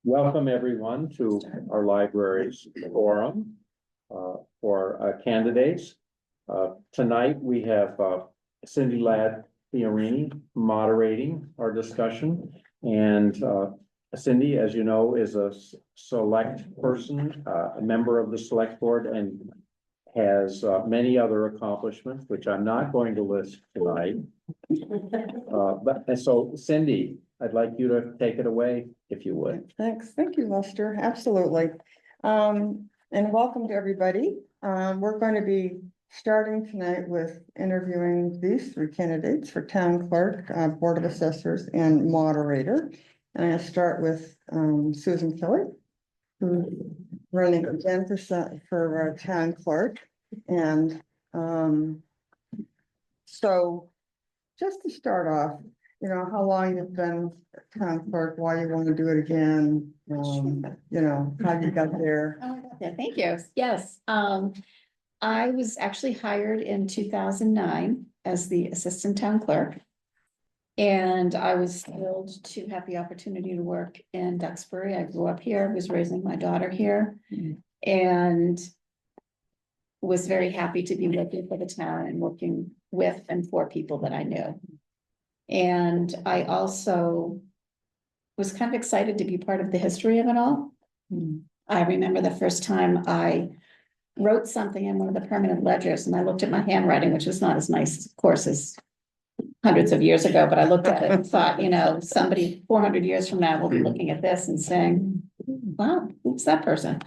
Welcome everyone to our library's forum for candidates. Tonight we have Cindy Ladd-Fiorini moderating our discussion. And Cindy, as you know, is a select person, a member of the select board, and has many other accomplishments, which I'm not going to list tonight. So Cindy, I'd like you to take it away, if you would. Thanks. Thank you, Lester. Absolutely. And welcome to everybody. We're going to be starting tonight with interviewing these three candidates for town clerk, board of assessors, and moderator. And I'm going to start with Susan Kelley, who's running again for our town clerk. And so just to start off, you know, how long you've been town clerk, why you want to do it again, you know, how you got there. Yeah, thank you. Yes, I was actually hired in 2009 as the assistant town clerk. And I was thrilled to have the opportunity to work in Duxbury. I grew up here, was raising my daughter here, and was very happy to be working for the town and working with and for people that I knew. And I also was kind of excited to be part of the history of it all. I remember the first time I wrote something in one of the permanent ledgers, and I looked at my handwriting, which was not as nice, of course, as hundreds of years ago, but I looked at it and thought, you know, somebody 400 years from now will be looking at this and saying, wow, who's that person?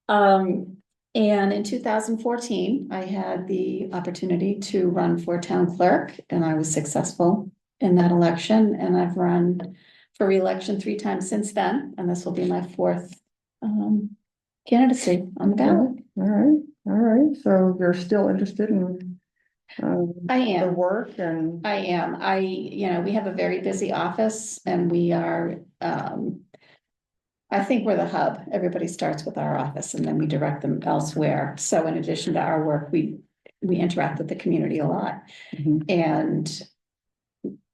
And in 2014, I had the opportunity to run for town clerk, and I was successful in that election. And I've run for re-election 3 times since then, and this will be my 4th candidacy on the ballot. All right. So you're still interested in I am. the work, and I am. You know, we have a very busy office, and we are, I think we're the hub. Everybody starts with our office and then we direct them elsewhere. So in addition to our work, we interact with the community a lot. And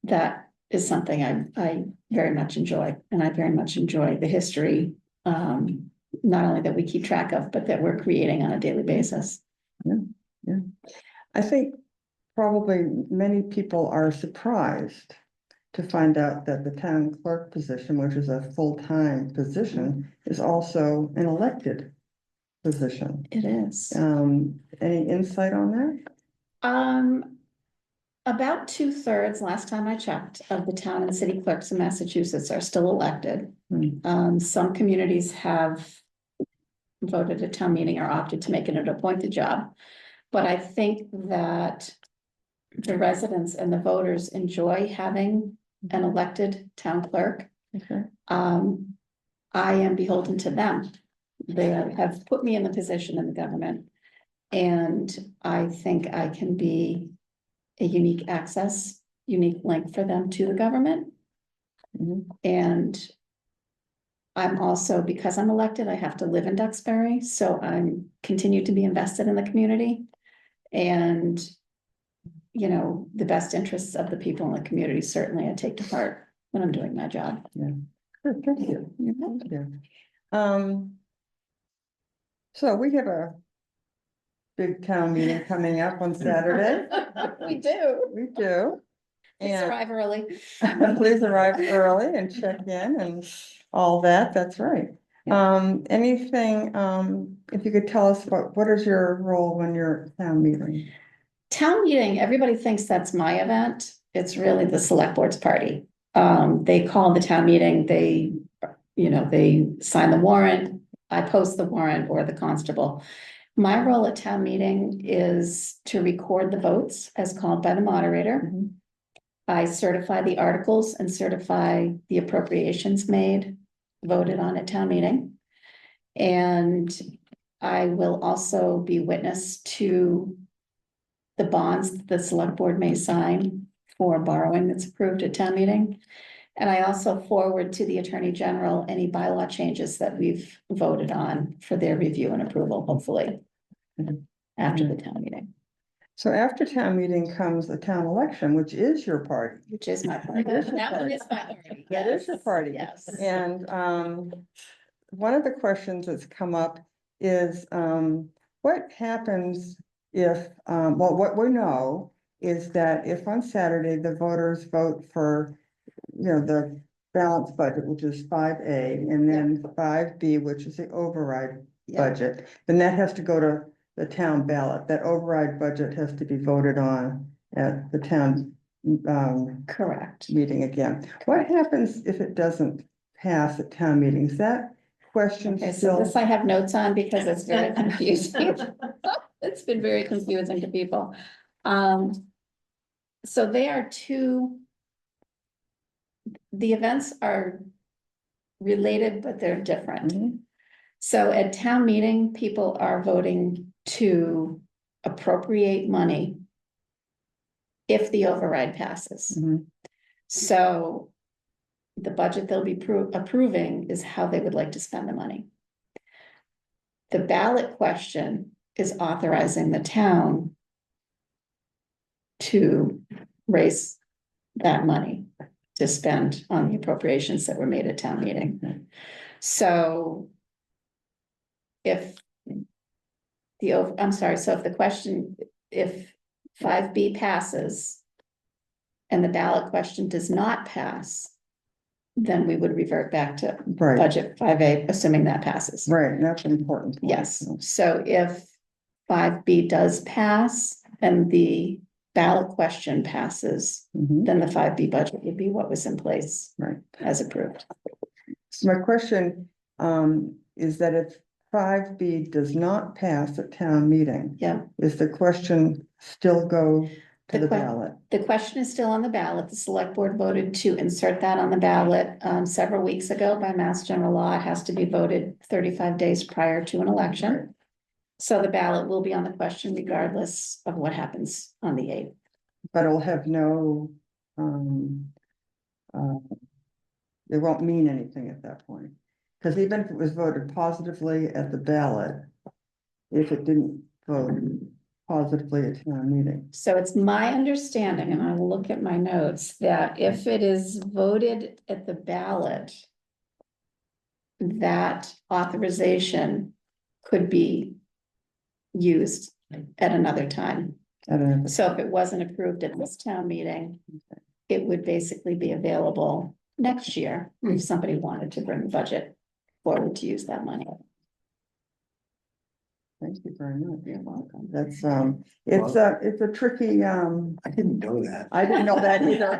that is something I very much enjoy. And I very much enjoy the history, not only that we keep track of, but that we're creating on a daily basis. Yeah. I think probably many people are surprised to find out that the town clerk position, which is a full-time position, is also an elected position. It is. Any insight on that? About 2/3, last time I checked, of the town and city clerks in Massachusetts are still elected. Some communities have voted at town meeting or opted to make it an appointed job. But I think that the residents and the voters enjoy having an elected town clerk. Okay. I am beholden to them. They have put me in the position in the government, and I think I can be a unique link for them to the government. And I'm also, because I'm elected, I have to live in Duxbury, so I'm continued to be invested in the community. And you know, the best interests of the people in the community, certainly I take to heart when I'm doing my job. Yeah. Good, thank you. Thank you. So we have a big town meeting coming up on Saturday. We do. We do. Please arrive early. Please arrive early and check in and all that. That's right. Anything, if you could tell us what is your role when you're at town meeting? Town meeting, everybody thinks that's my event. It's really the select board's party. They call the town meeting, they sign the warrant, I post the warrant, or the constable. My role at town meeting is to record the votes as called by the moderator. I certify the articles and certify the appropriations voted on at town meeting. And I will also be witness to the bonds that the select board may sign for borrowing that's approved at town meeting. And I also forward to the Attorney General any bylaw changes that we've voted on for their review and approval, hopefully, after the town meeting. So after town meeting comes the town election, which is your party. which is my party. That is your That one party. is my party. That is your Yes, party. Yes. And one of the questions that's come up is what happens if, well, what we know is that if on Saturday the voters vote for, the balanced budget, which is 5A, and then 5B, which is the override Yeah, budget, then that has to go to the town ballot. That override budget has to be voted on at the town correct. meeting again. What happens if it doesn't pass at town meetings? That question Okay, so still, this I have notes on because it's very confusing. It's been very confusing to people. So they are the events are related, but they're different. Mhm. So at town meeting, people are voting to appropriate money if the override passes. Mhm. So the budget they'll be approving is how they would like to spend the money. The ballot question is authorizing the town to raise that money to spend on the appropriations that were made at town meeting. So if so if the question, if 5B passes and the ballot question does not pass, then we would revert back to right, budget 5A, assuming that passes. right, that's an important point. Yes, so if 5B does pass and the ballot question passes, Mhm. then the 5B budget would be what was in place Right. as approved. So my question is that if 5B does not pass at town meeting, Yeah, is the question still go to The the que- ballot? the question is still on the ballot. The select board voted to insert that on the ballot several weeks ago by Mass General Law. It has to be voted 35 days prior to an election. Right. So the ballot will be on the question regardless of what happens on the 8th. But it'll have no, it won't mean anything at that point. Because even if it was voted positively at the ballot, if it didn't vote positively at town meeting. So it's my understanding, and I will look at my notes, that if it is voted at the ballot, that authorization could be used at another time. I don't know. So if it wasn't approved at this town meeting, it would basically be available next year if somebody wanted to bring the budget forward to use that money. Thank you very much. You're welcome. That's, it's a tricky, I didn't know that. I didn't know that either.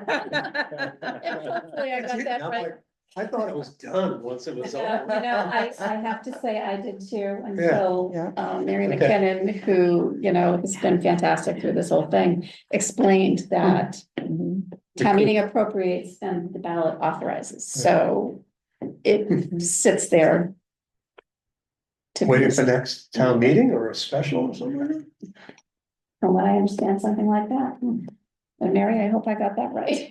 Hopefully I got that I'm right. like, I thought it was done once it was Yeah, over. I have to say I did too, until, Yeah. Mary Okay. McKinnon, who, has been fantastic through this whole thing, explained that Mhm. town meeting appropriates and the ballot authorizes, so it sits there. to be Waiting used. for next town meeting or a special or something? From what I understand, something like that. And Mary, I hope I got that right.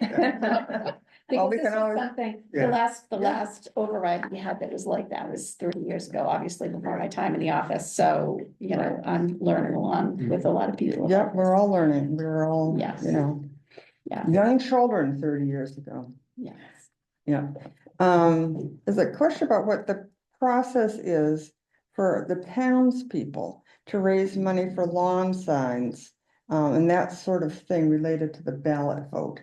Well, Because we this can was always- something, Yeah. the last override we had that was like that was 30 years ago, obviously before my time in the office, so, I'm learning along with a lot of people. Yep, we're all learning. We're all, Yes. Yeah. young children 30 years ago. Yes. Yeah. There's a question about what the process is for the townspeople to raise money for lawn signs, and that sort of thing related to the ballot vote.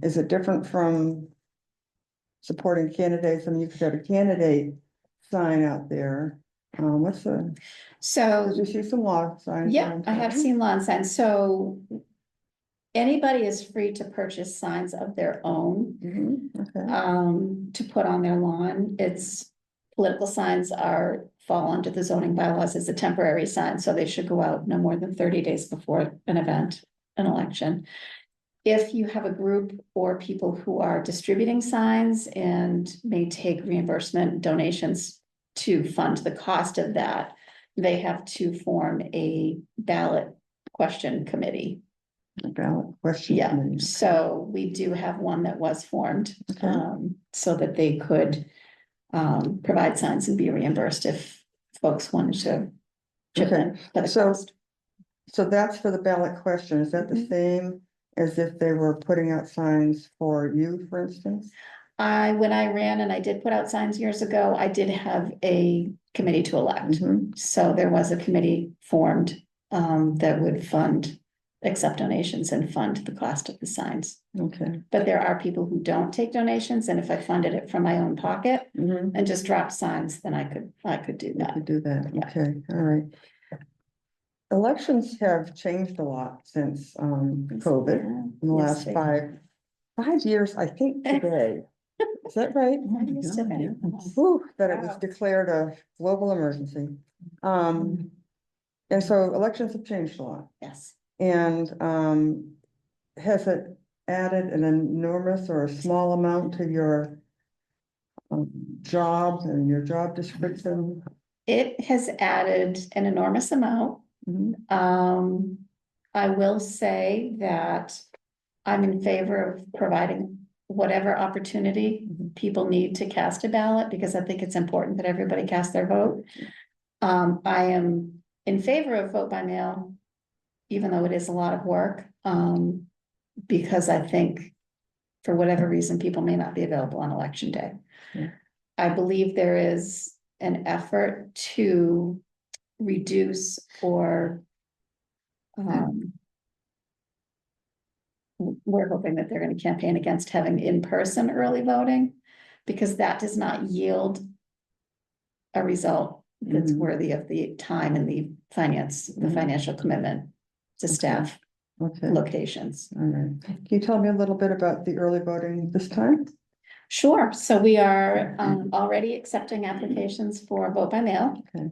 Is it different from supporting candidates? I mean, you could have a candidate sign out there. Did So, you see some lawn signs? yeah, around I have town? seen lawn signs, so anybody is free to purchase signs of their own. Mhm, okay. To put on their lawn. Political signs fall under the zoning bylaws as a temporary sign, so they should go out no more than 30 days before an event, an election. If you have a group or people who are distributing signs and may take reimbursement donations to fund the cost of that, they have to form a ballot question committee. The ballot question. Yeah, committee. so we do have one that was formed, Okay. so that they could provide signs and be reimbursed if folks wanted to chip Okay, in for the so- cost. So that's for the ballot question. Is that the Mhm. same as if they were putting out signs for you, for instance? When I ran and I did put out signs years ago, I did have a committee to elect. Mhm. So there was a committee formed that would accept donations and fund the cost of the signs. Okay. But there are people who don't take donations, and if I funded it from my own pocket Mhm. and just dropped signs, then I could do You that. could do that. Yeah. Okay, all right. Elections have changed a lot since COVID in the Yes, last they- 5 years, I think today. Is that right? Yes, they- Whew, that it was declared a global emergency. And so elections have changed a lot. Yes. And has it added an enormous or a small amount to your job and your job description? It has added an enormous amount. Mhm. I will say that I'm in favor of providing whatever opportunity Mhm. people need to cast a ballot, because I think it's important that everybody cast their vote. I am in favor of vote by mail, even though it is a lot of work, because I think for whatever reason, people may not be available on election day. Yeah. I believe there is an effort to reduce or we're hoping that they're going to campaign against having in-person early voting, because that does not yield a result that's Mhm. worthy of the time and the Mhm. financial commitment to staff Okay, locations. all right. Can you tell me a little bit about the early voting this time? Sure, so we are already accepting applications for vote by mail. Okay.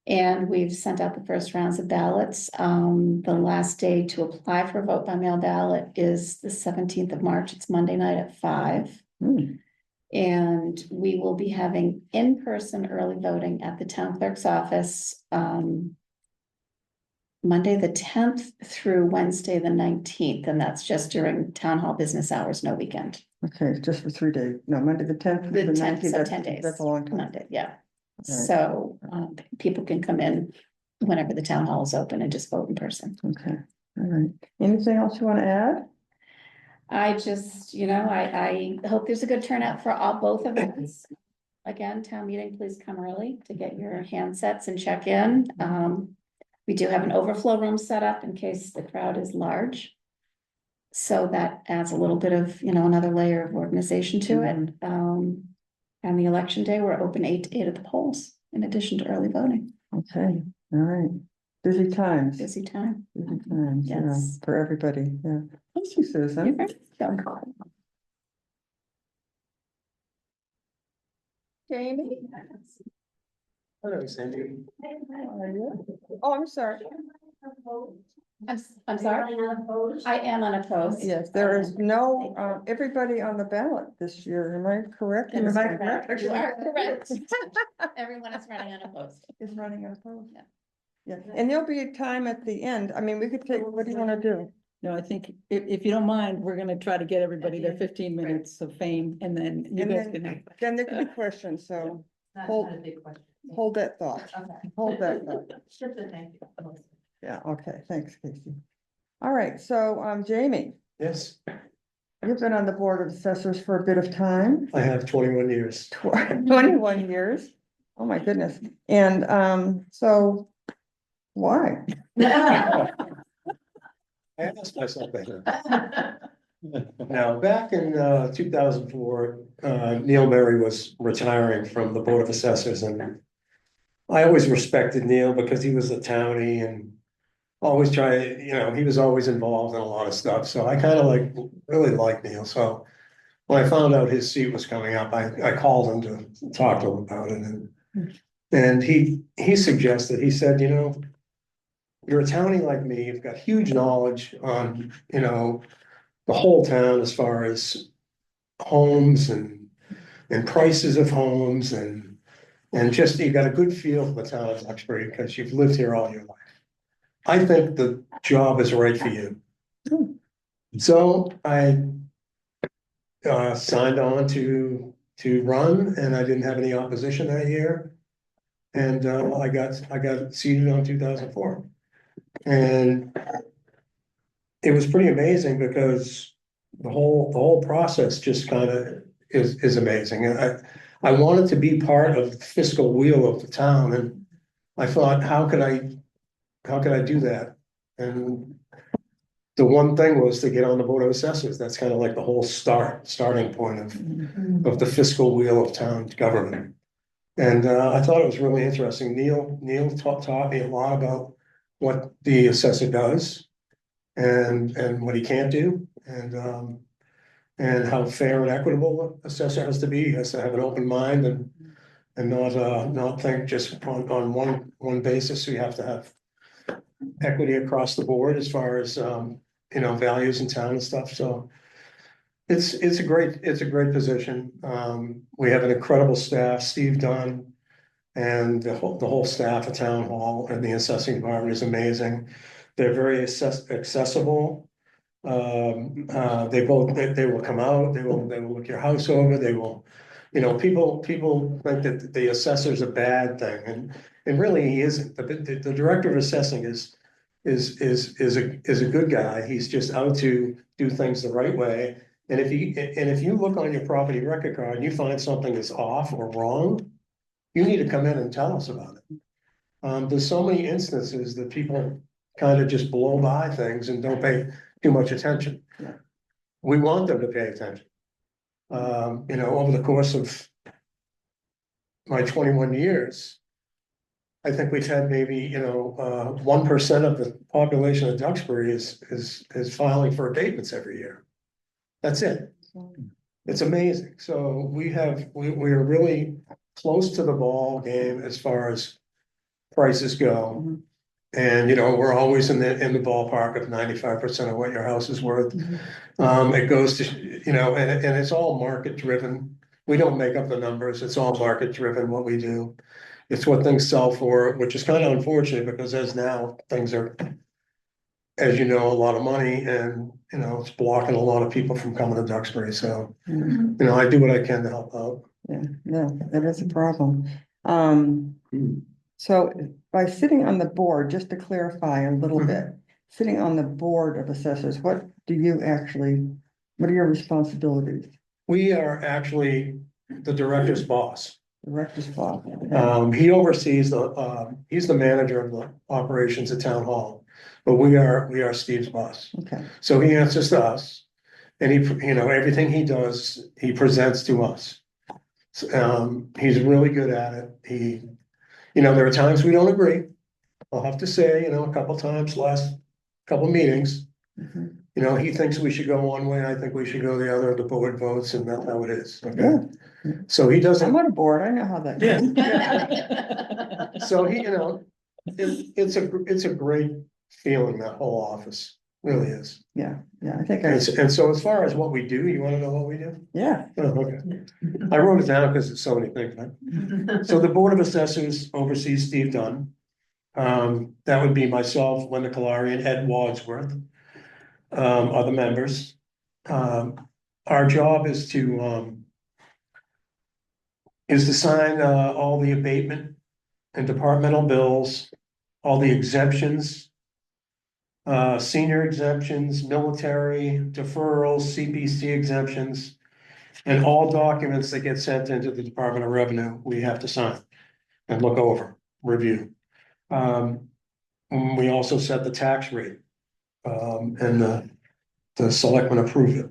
And we've sent out the first rounds of ballots. The last day to apply for a vote by mail ballot is the 17th of March. It's Monday night at 5. Hmm. And we will be having in-person early voting at the town clerk's office Monday, the 10th through Wednesday, the 19th. And that's just during town hall business hours, no weekend. Okay, just for 3 days. No, Monday, the 10th. The the 10th, 19th, so that's- 10 days. That's a long time. Monday, yeah. Right. So people can come in whenever the town hall is open and just vote in person. Okay, all right. Anything else you want to add? I just, I hope there's a good turnout for both of us. Again, town meeting, please come early to get your handsets and check in. We do have an overflow room set up in case the crowd is large. So that adds a little bit of, another layer of organization to it. And the election day, we're open 8 to 8 at the polls, in addition to early voting. Okay, all right. Busy times. Busy time. Busy times, yeah, Yes. for everybody, yeah. Thank you, You're Susan. very welcome. Jamie? Hello, Sandy. Oh, I'm sorry. I'm sorry. I am unopposed. Yes, there is no, everybody on the ballot this year, am I correct? That is Am I correct. You are correct. Everyone is running unopposed. Is running unopposed. Yeah. Yeah, and there'll be a time at the end. I mean, we could take, what do you want to do? No, I think if you don't mind, we're gonna try to get everybody their 15 minutes of fame and then you And guys then- can have. Then there could be questions, so hold that thought. Hold that thought. Yeah, okay, thanks, Casey. All right, so Jamie, Yes, you've been on the Board of Assessors for a bit of time, I have 21 years. 21 years. Oh, my goodness. And so why? I asked myself that. Now, back in 2004, Neil Berry was retiring from the Board of Assessors, and I always respected Neil because he was a townie and always he was always involved in a lot of stuff. So I kind of really liked Neil. So when I found out his seat was coming up, I called him to talk to him about it, and he suggested, he said, you're a townie like me, you've got huge knowledge on, the whole town as far as homes and prices of homes and just, you got a good feel for the town of Duxbury because you've lived here all your life. I think the job is right for you. So I signed on to run, and I didn't have any opposition that year. And I got seated on 2004. And it was pretty amazing because the whole process just kind of is amazing. And I wanted to be part of the fiscal wheel of the town, and I thought, how could I do that? And the one thing was to get on the Board of Assessors. That's kind of like the whole starting point of the fiscal wheel of town government. And I thought it was really interesting. Neil taught me a lot about what the assessor does and what he can't do, and how fair and equitable the assessor has to be. He has to have an open mind and not think just on one basis. We have to have equity across the board as far as values in town and stuff. So it's a great position. We have an incredible staff, Steve Dunn, and the whole staff of Town Hall and the assessing department is amazing. They're very accessible. They will come out, they will look your house over, they will, people think that the assessor's a bad thing, and really he isn't. The director of assessing is a good guy. He's just out to do things the right way. And if you look on your property record card and you find something is off or wrong, you need to come in and tell us about it. There's so many instances that people kind of just blow by things and don't pay too much attention. Yeah. We want them to pay attention. Over the course of my 21 years, I think we've had maybe, 1% of the population of Duxbury is filing for abatements every year. That's it. It's amazing. So we are really close to the ball game as far as prices go. Mhm. And, we're always in the ballpark of 95% of what your house is worth. It goes to, and it's all market driven. We don't make up the numbers. It's all market driven, what we do. It's what things sell for, which is kind of unfortunate because as now things are, as a lot of money, and, it's blocking a lot of people from coming to Duxbury. So, Mhm. I do what I can to help out. Yeah, that is a problem. So by sitting on the board, just to clarify a little bit, sitting on the board of assessors, what are your responsibilities? We are actually the director's boss. Director's boss. Okay. He oversees he's the manager of the operations at Town Hall, but we are Steve's boss. Okay. So he answers to us, and everything he does, he presents to us. He's really good at it. There are times we don't agree. I'll have to say, a couple times, last couple meetings, Mhm. he thinks we should go one way, I think we should go the other, the board votes, and that's how it is, okay? Yeah. So he doesn't. I'm on a board, I know how that goes. So it's a great feeling, that whole office, really is. Yeah, I think And so as far as what we do, you wanna know what we do? yeah. Oh, okay. I wrote it down because it's so many things, right? So the Board of Assessors oversees Steve Dunn. That would be myself, Linda Kalari, and Ed Wadsworth, are the members. Our job is to sign all the abatement and departmental bills, all the exemptions, senior exemptions, military deferrals, CPC exemptions, and all documents that get sent into the Department of Revenue, we have to sign and look over, review. We also set the tax rate, and the selectmen approve it.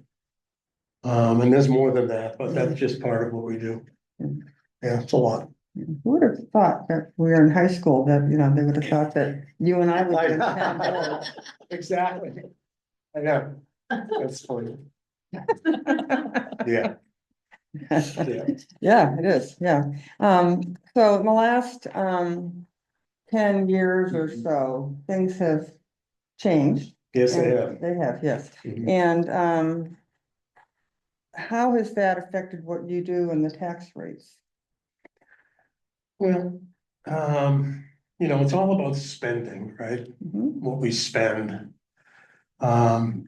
And there's more than that, but that's just part of what we do. Yeah, it's a lot. Who would have thought that we were in high school that, they would have thought that you and I would be in town board. Exactly. I know. That's funny. Yeah. Yeah. Yeah, it is, yeah. So in the last 10 years or so, things have changed. Yes, they And have. They have, yes. Mhm. And how has that affected what you do in the tax rates? Well, it's all about spending, right? Mhm. What we spend. And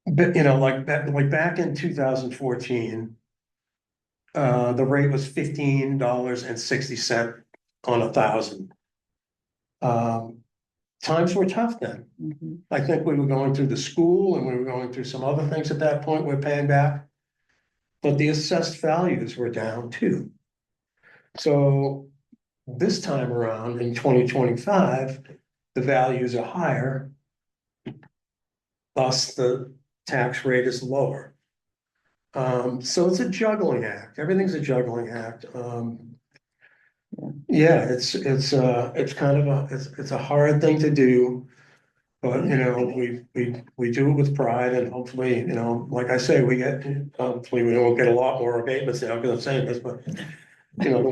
but like back in 2014, the rate was $15.60 on 1,000. Times were tough then. Mhm. I think we were going through the school and we were going through some other things at that point we're paying back. But the assessed values were down too. So this time around in 2025, the values are higher. Thus, the tax rate is lower. So it's a juggling act. Everything's a juggling act. Yeah, it's kind of it's a hard thing to do. But, you know, we do it with pride and hopefully, you know, like I say, hopefully we won't get a lot more abatements now because I'm saying this, but. You know, the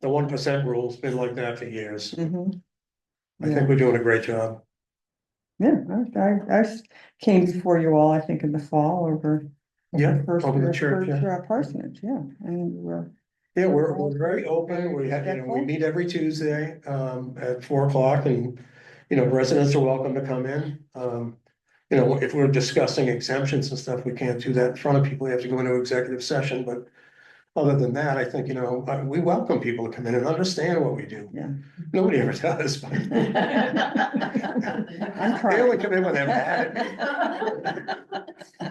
1% rule's been like that for years. Mhm. I think we're doing a great job. Yeah, I came before you all, I think, in the fall over. Yeah, First, over the church, yeah. parsonage, yeah, and we're. Yeah, we're very open. We have, you know, we meet every Tuesday at 4 o'clock and, you know, residents are welcome to come in. You know, if we're discussing exemptions and stuff, we can't do that in front of people. We have to go into executive session, but other than that, I think, you know, we welcome people to come in and understand what we do. Yeah. Nobody ever does, but. I'm They trying. only come in when they're mad at me.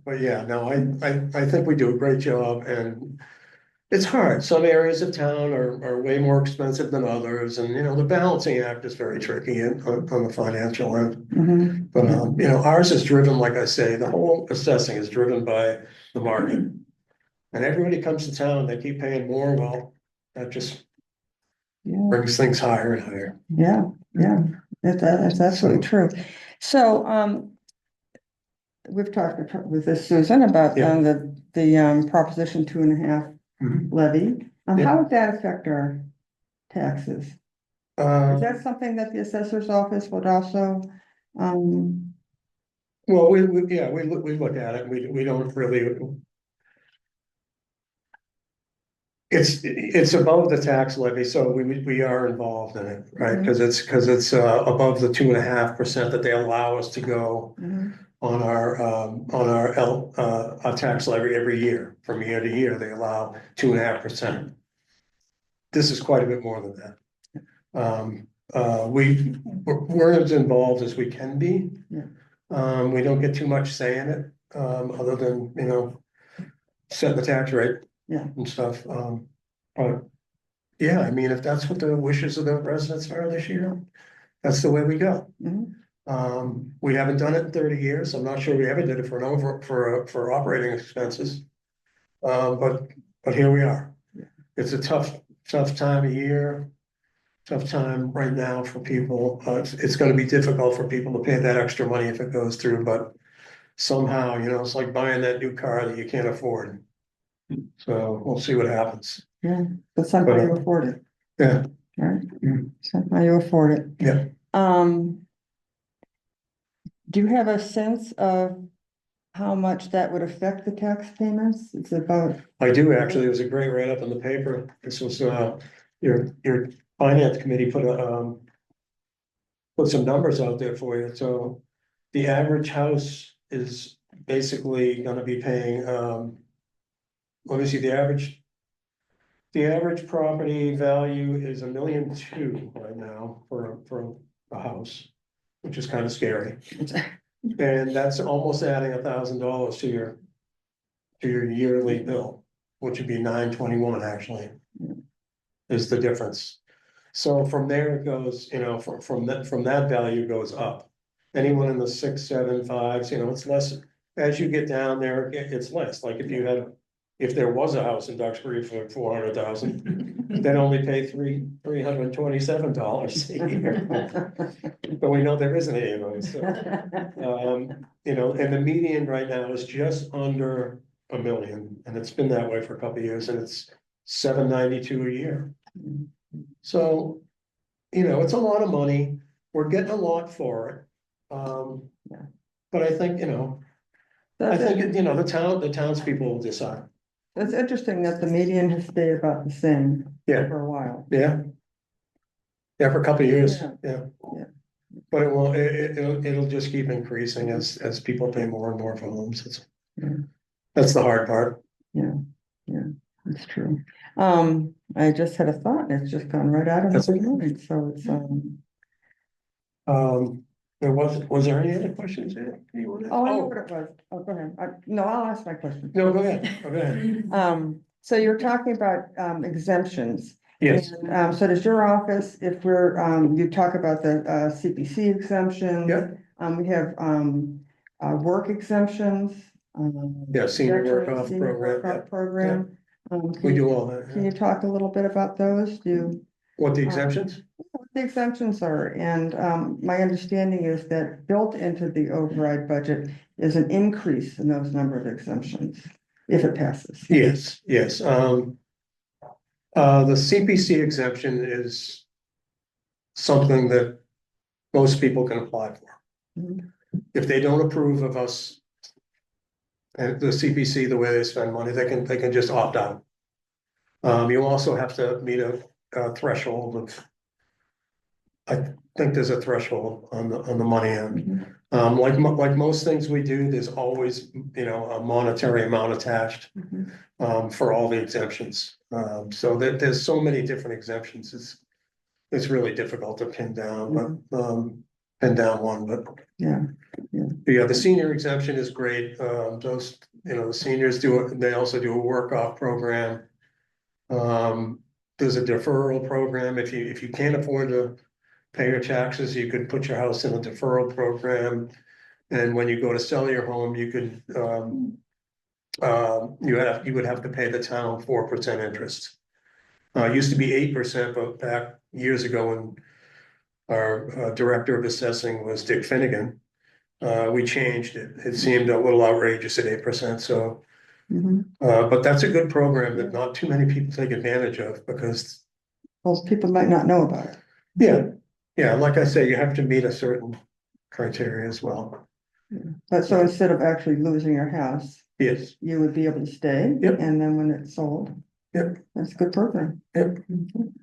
But yeah, no, I think we do a great job and it's hard. Some areas of town are way more expensive than others. And, you know, the balancing act is very tricky on the financial end. Mhm. But, you know, ours is driven, like I say, the whole assessing is driven by the market. And everybody comes to town, they keep paying more, well, that just Yeah, brings things higher and higher. yeah, that's absolutely true. So, we've talked with this Susan about Yeah. the Proposition 2.5 Mhm. levy. Yeah. How would that affect our taxes? Is that something that the assessor's office would also, Well, we look at it, we don't really. It's above the tax levy, so we are involved in it, right? Because it's above the 2.5% that they allow us to go mhm, on our tax levy every year. From year to year, they allow 2.5%. This is quite a bit more than that. We're as involved as we can be. Yeah. We don't get too much say in it, other than, you know, set the tax rate. Yeah. And stuff, but, yeah, I mean, if that's what the wishes of the residents are this year, that's the way we go. mhm. We haven't done it in 30 years, I'm not sure we ever did it for operating expenses. But here we are. It's a tough time of year. Tough time right now for people, it's gonna be difficult for people to pay that extra money if it goes through, but somehow, you know, it's like buying that new car that you can't afford. So we'll see what happens. Yeah, but somehow you afford it, Yeah, right? Mhm. Somehow you afford it. yeah. Do you have a sense of how much that would affect the tax payments? It's about, I do actually. There was a great write-up in the paper. This was, your finance committee put some numbers out there for you. So the average house is basically gonna be paying, let me see, the average property value is $1.2 million right now for a house, which is kind of scary. And that's almost adding $1,000 to your yearly bill, which would be $921 actually, is the difference. So from there it goes, you know, from that value goes up. Anyone in the 6, 7, 5s, you know, it's less, as you get down there, it's less, like if there was a house in Duxbury for 400,000, they'd only pay $327 a year. But we know there isn't any of those, so. You know, and the median right now is just under $1 million, and it's been that way for a couple of years, and it's $792 a year. So, you know, it's a lot of money. We're getting a lot for it. Yeah. But I think, you know, the townspeople will decide. It's interesting that the median has stayed about the same Yeah. for a while. Yeah. Yeah, for a couple of years, Yeah. yeah. Yeah. But it'll just keep increasing as people pay more and more for homes. Yeah. That's the hard part. Yeah, yeah. It's true. I just had a thought and it's just gone right out of That's my okay. mind, so it's, Was there any other questions there? You wanna- oh, I know what it was. Oh, go ahead. No, I'll ask my question. No, go ahead, go ahead. So you're talking about exemptions. Yes, And, so does your office, if we're, you talk about the, CPC exemptions. Yep. We have, work exemptions. Yeah, senior work veteran off senior program, work off yep, program. Can we you- do all that. Can yeah. you talk a little bit about those? What the exemptions? What the exemptions are, and, my understanding is that built into the override budget is an increase in those number of exemptions, if it passes. Yes, yes, the CPC exemption is something that most people can apply for. Mhm. If they don't approve of us and the CPC, the way they spend money, they can just opt out. You also have to meet a threshold of, I think there's a threshold on the money end. Mhm. Like most things we do, there's always, a monetary amount attached. Mhm. For all the exemptions. So there's so many different exemptions, it's really difficult to pin down, but, pin down one, but. Yeah, Yeah, the senior exemption is great, those, the seniors do it, they also do a work-off program. There's a deferral program, if you can't afford to pay your taxes, you could put your house in a deferral program. And when you go to sell your home, you could, you would have to pay the town 4% interest. It used to be 8%, but back years ago when our director of assessing was Dick Finnegan, we changed it. It seemed a little outrageous at 8%, so, Mhm. but that's a good program that not too many people take advantage of because, Well, people might not know about it. yeah, like I say, you have to meet a certain criteria as well. But so instead of actually losing your house, Yes, you would be able to stay. Yep. And then when it's sold. Yep. That's a good program. Yep.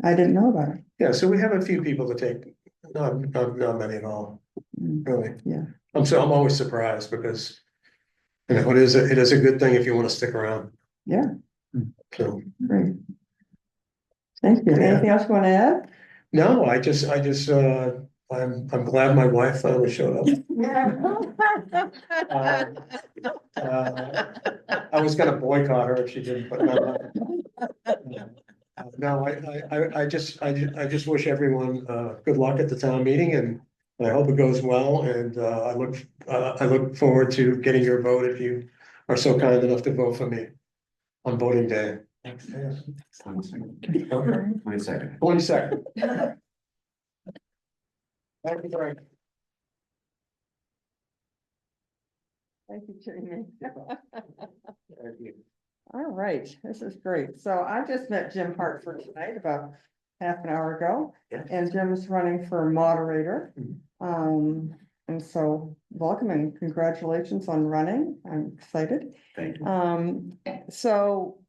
I didn't know about it. yeah, so we have a few people that take, not many at all, Mm, really. Yeah, I'm always surprised because, it is a good thing if you want to stick around. yeah, So, great. Thank you. Yeah. Anything else you want to add? no, I'm glad my wife finally showed up. I was gonna boycott her if she didn't, but no. No, I just wish everyone, good luck at the town meeting and I hope it goes well and, I look forward to getting your vote if you are so kind enough to vote for me on voting day. Thanks. 22nd. 22nd. Thank you, Frank. Thank you, Jamie. All right, this is great. So I just met Jim Hartford tonight about half an hour ago. Yeah. And Jim's running for moderator. And so welcome and congratulations on running. I'm excited. Thank you. So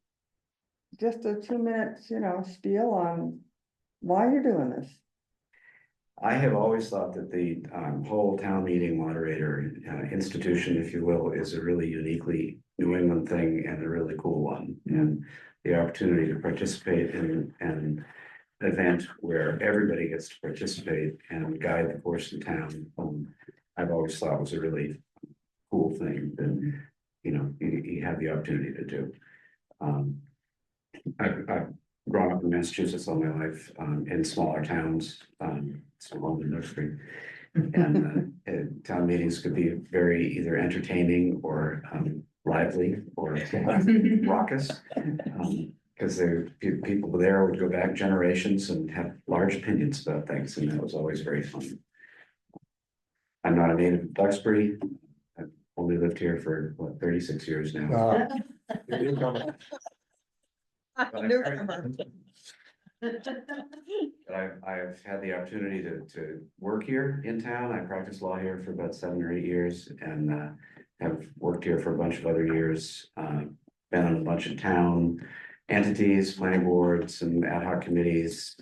just a 2 minute, spiel on why you're doing this. I have always thought that the whole town meeting moderator institution, if you will, is a really uniquely New England thing and a really cool one. And the opportunity to participate in an event where everybody gets to participate and guide the course of town, I've always thought was a really cool thing that, you have the opportunity to do. I've grown up in Massachusetts all my life, in smaller towns, so London, Duxbury. And town meetings could be very either entertaining or lively or raucous. Because people there would go back generations and have large opinions about things, and that was always very fun. I'm not a native of Duxbury. I've only lived here for 36 years now. But I've had the opportunity to work here in town. I practiced law here for about 7 or 8 years and have worked here for a bunch of other years. Been on a bunch of town entities, planning boards and ad hoc committees,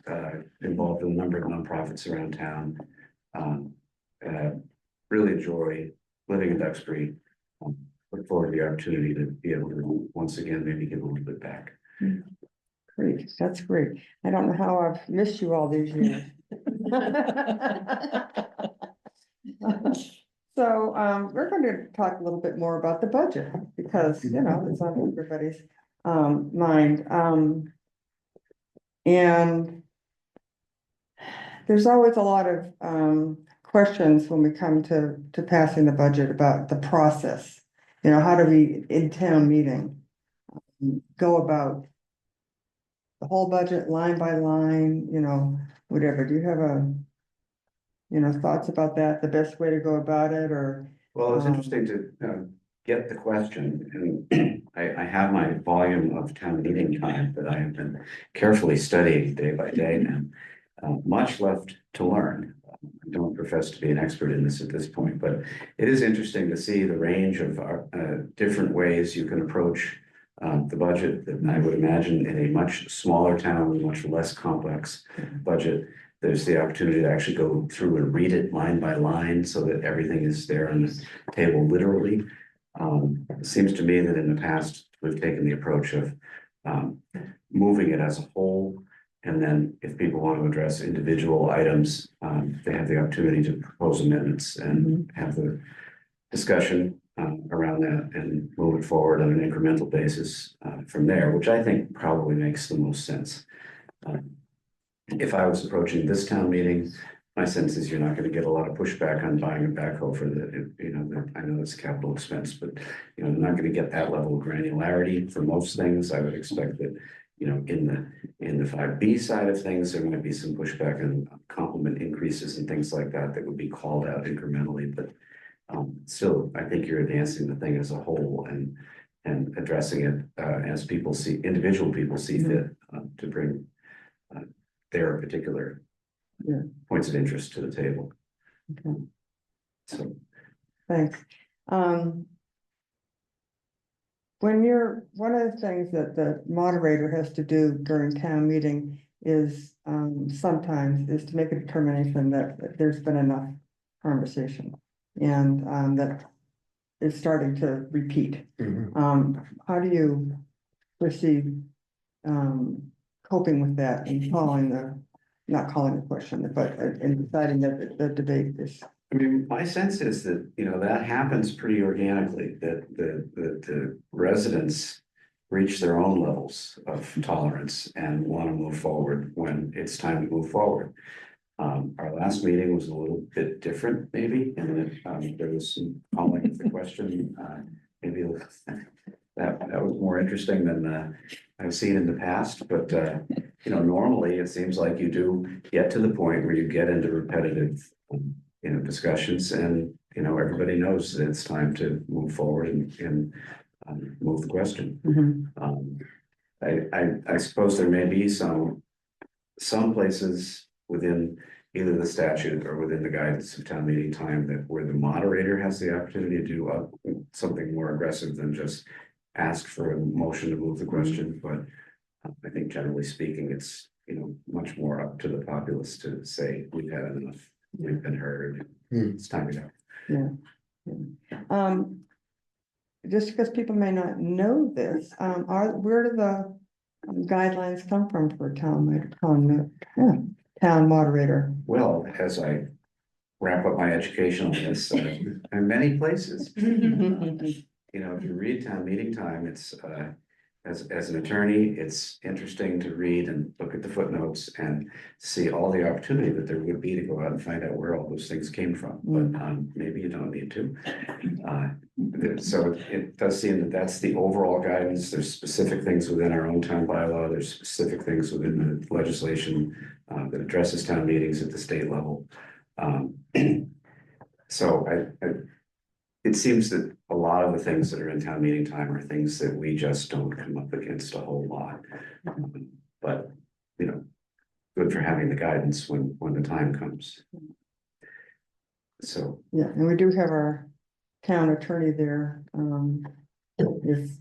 involved in a number of nonprofits around town. Really enjoy living in Duxbury. Look forward to the opportunity to be able to once again maybe give a little bit back. Great, that's great. I don't know how I've missed you all these years. So, we're going to talk a little bit more about the budget, because, you know, it's on everybody's, mind. And there's always a lot of, questions when we come to passing the budget about the process. You know, how do we, in town meeting, go about the whole budget line by line, you know, whatever. Do you have thoughts about that, the best way to go about it, or? Well, it's interesting to get the question, and I have my volume of town meeting time that I have been carefully studying day by day now. Much left to learn. I don't profess to be an expert in this at this point, but it is interesting to see the range of different ways you can approach the budget that I would imagine in a much smaller town with much less complex budget. There's the opportunity to actually go through and read it line by line so that everything is there on the table literally. It seems to me that in the past, we've taken the approach of moving it as a whole. And then if people want to address individual items, they have the opportunity to propose amendments and have the discussion around that and move it forward on an incremental basis from there, which I think probably makes the most sense. If I was approaching this town meeting, my sense is you're not going to get a lot of pushback on buying a backhoe for the, I know it's a capital expense, but they're not going to get that level of granularity for most things. I would expect that, in the 5B side of things, there might be some pushback on complement increases and things like that that would be called out incrementally, but still, I think you're advancing the thing as a whole and addressing it as individual people see fit to bring their particular points of interest to the table. Okay. So, Thanks. One of the things that the moderator has to do during town meeting is sometimes is to make a determination that there's been enough conversation and that is starting to repeat. How do you perceive coping with that and not calling the question, but in deciding that the debate is? I mean, my sense is that, that happens pretty organically, that the residents reach their own levels of tolerance and want to move forward when it's time to move forward. Our last meeting was a little bit different, maybe, and there was some calling of the question. Maybe that was more interesting than I've seen in the past, but normally it seems like you do get to the point where you get into repetitive discussions, and everybody knows that it's time to move forward and move the question. I suppose there may be some places within either the statute or within the guidance of town meeting time that where the moderator has the opportunity to do something more aggressive than just ask for a motion to move the question. But I think generally speaking, it's much more up to the populace to say we've had enough, we've been heard, it's time to go. Yeah. Just because people may not know this, where do the guidelines come from for town moderator? Well, as I wrap up my education on this, in many places, if you read town meeting time, it's as an attorney, it's interesting to read and look at the footnotes and see all the opportunity that there would be to go out and find out where all those things came from. But maybe you don't need to. So it does seem that that's the overall guidance. There's specific things within our own town bylaw. There's specific things within the legislation that addresses town meetings at the state level. So it seems that a lot of the things that are in town meeting time are things that we just don't come up against a whole lot. But, good for having the guidance when the time comes. So. Yeah, and we do have our town attorney there, if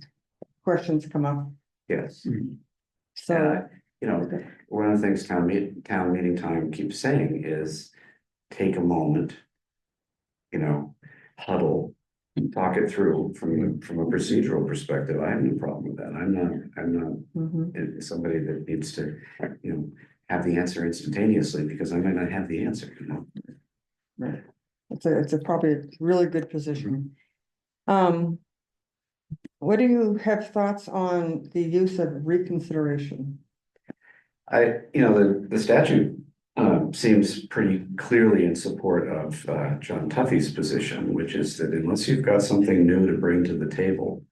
questions come up. Yes. So. One of the things town meeting time keeps saying is take a moment, huddle, talk it through from a procedural perspective, I have no problem with that. I'm not Mhm. somebody that needs to, have the answer instantaneously because I might not have the answer, Right. It's probably a really good position. What do you have thoughts on the use of reconsideration? The statute seems pretty clearly in support of John Tuffy's position, which is that unless you've got something new to bring to the table,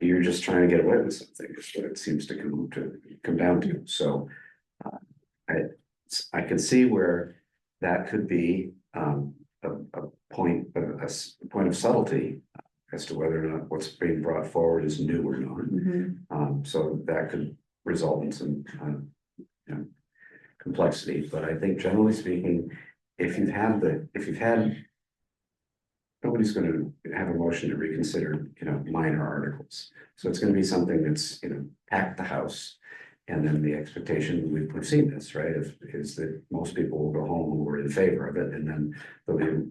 you're just trying to get away with something, is what it seems to come down to. So I can see where that could be a point of subtlety as to whether or not what's being brought forward is new or not. So that could result in some complexity, but I think generally speaking, if you've had nobody's going to have a motion to reconsider, minor articles. So it's going to be something that's, packed the house. And then the expectation, we've seen this, right, is that most people will go home who are in favor of it, and then they'll be.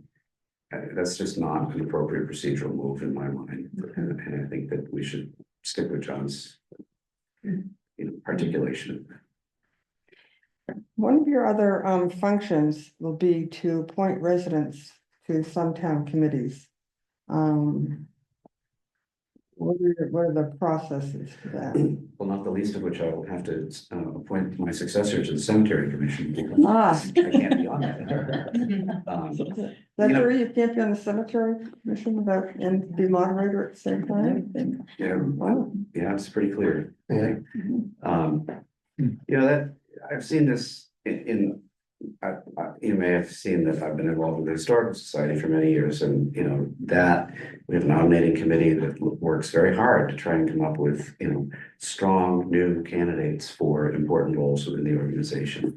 That's just not an appropriate procedural move in my mind, and I think that we should stick with John's articulation. One of your other functions will be to appoint residents to some town committees. What are the processes for that? Well, not the least of which I will have to appoint my successor to the cemetery commission. Because Ah. I can't be on that. That's where you can't be on the cemetery commission and be moderator at the same time? Yeah, Wow. yeah, it's pretty clear. Yeah. That I've seen this you may have seen that I've been involved with the Historical Society for many years, and that we have a nominating committee that works very hard to try and come up with strong new candidates for important roles within the organization.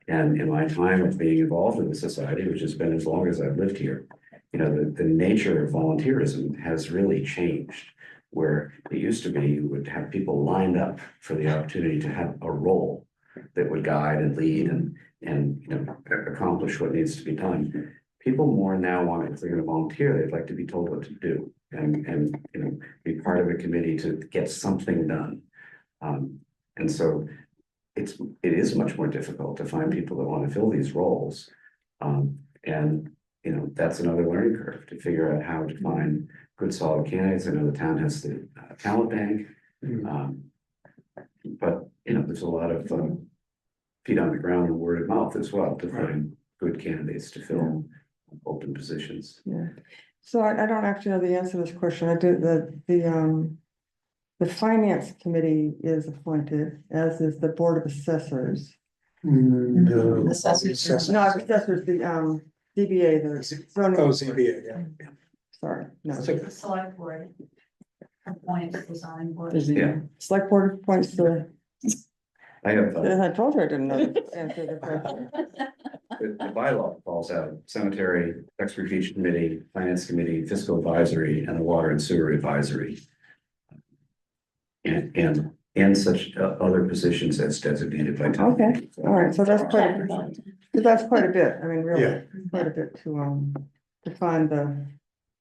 And in my time of being involved in the society, which has been as long as I've lived here, the nature of volunteerism has really changed. Where it used to be, you would have people lined up for the opportunity to have a role that would guide and lead and accomplish what needs to be done. People more now want, if they're going to volunteer, they'd like to be told what to do and be part of a committee to get something done. And so it is much more difficult to find people that want to fill these roles. And that's another learning curve to figure out how to find good solid candidates. I know the town has the talent bank. But there's a lot of feet on the ground and word of mouth as well to find good candidates to fill open positions. Yeah, so I don't actually know the answer to this question. I do the finance committee is appointed, as is the board of assessors. No. Assessors. No, assessors, the DBA, the zoning. Oh, ZBA, yeah. Sorry, no. That's okay. The select board appoints the zoning board. Yeah. Select board appoints the, I have I told you I didn't know the answer to the question. the bylaw calls out cemetery, Duxbury Beach Committee, Finance Committee, Fiscal Advisory, and the Water and Sewer Advisory. And such other positions as designated by town. Okay, all right, so that's quite a bit. I mean, really, Yeah. quite a bit to find the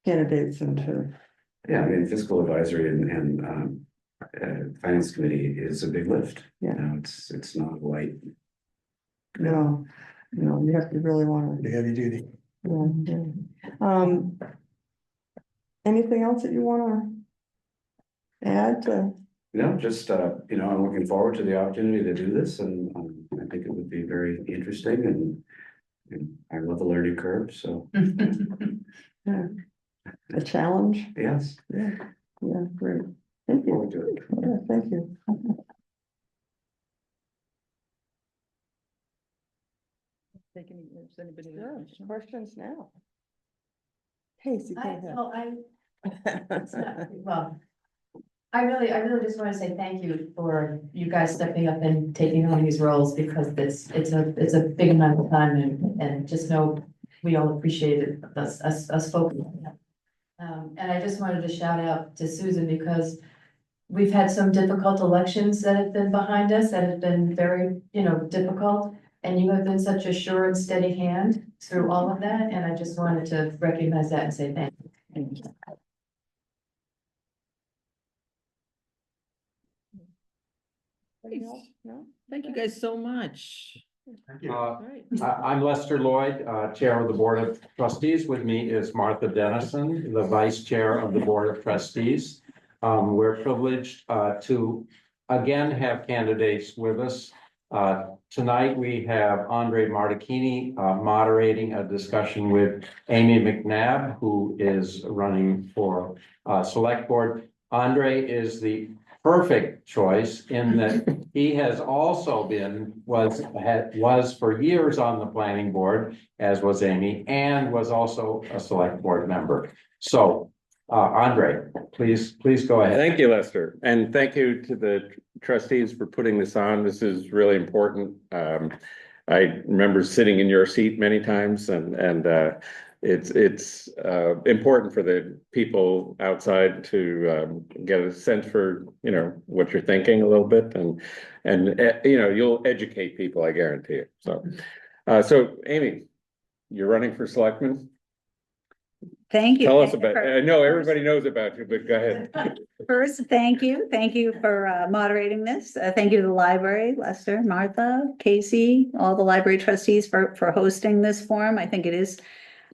candidates and to. Yeah, I mean, Fiscal Advisory and Finance Committee is a big lift. Yeah. It's not light. No, you have to really want to. Heavy duty. Anything else that you want to add to? Just, I'm looking forward to the opportunity to do this, and I think it would be very interesting, and I love the learning curve, so. Yeah. A challenge? Yes. Yeah, great. Thank you. Forward to it. Yeah, thank you. Questions now? Casey, go ahead. Well, I really just want to say thank you for you guys stepping up and taking on these roles, because it's a big amount of time, and just know we all appreciate it, us folks. And I just wanted to shout out to Susan, because we've had some difficult elections that have been behind us that have been very, difficult. And you have been such a sure and steady hand through all of that, and I just wanted to recognize that and say thank you. Thank you guys so much. Uh, All right. I'm Lester Lloyd, Chair of the Board of Trustees. With me is Martha Dennison, the Vice Chair of the Board of Trustees. We're privileged to again have candidates with us. Tonight we have Andre Martecchini moderating a discussion with Amy MacNab, who is running for Select Board. Andre is the perfect choice in that he has also been, was for years on the planning board, as was Amy, and was also a select board member. So, Andre, please go ahead. Thank you, Lester, and thank you to the trustees for putting this on. This is really important. I remember sitting in your seat many times, and it's important for the people outside to get a sense for, you know, what you're thinking a little bit, and you know, you'll educate people, I guarantee you. So Amy, you're running for selectman. Thank you. Tell us about, I know everybody knows about you, but go ahead. First, thank you. Thank you for moderating this. Thank you to the library, Lester, Martha, Casey, all the library trustees for hosting this forum. I think it is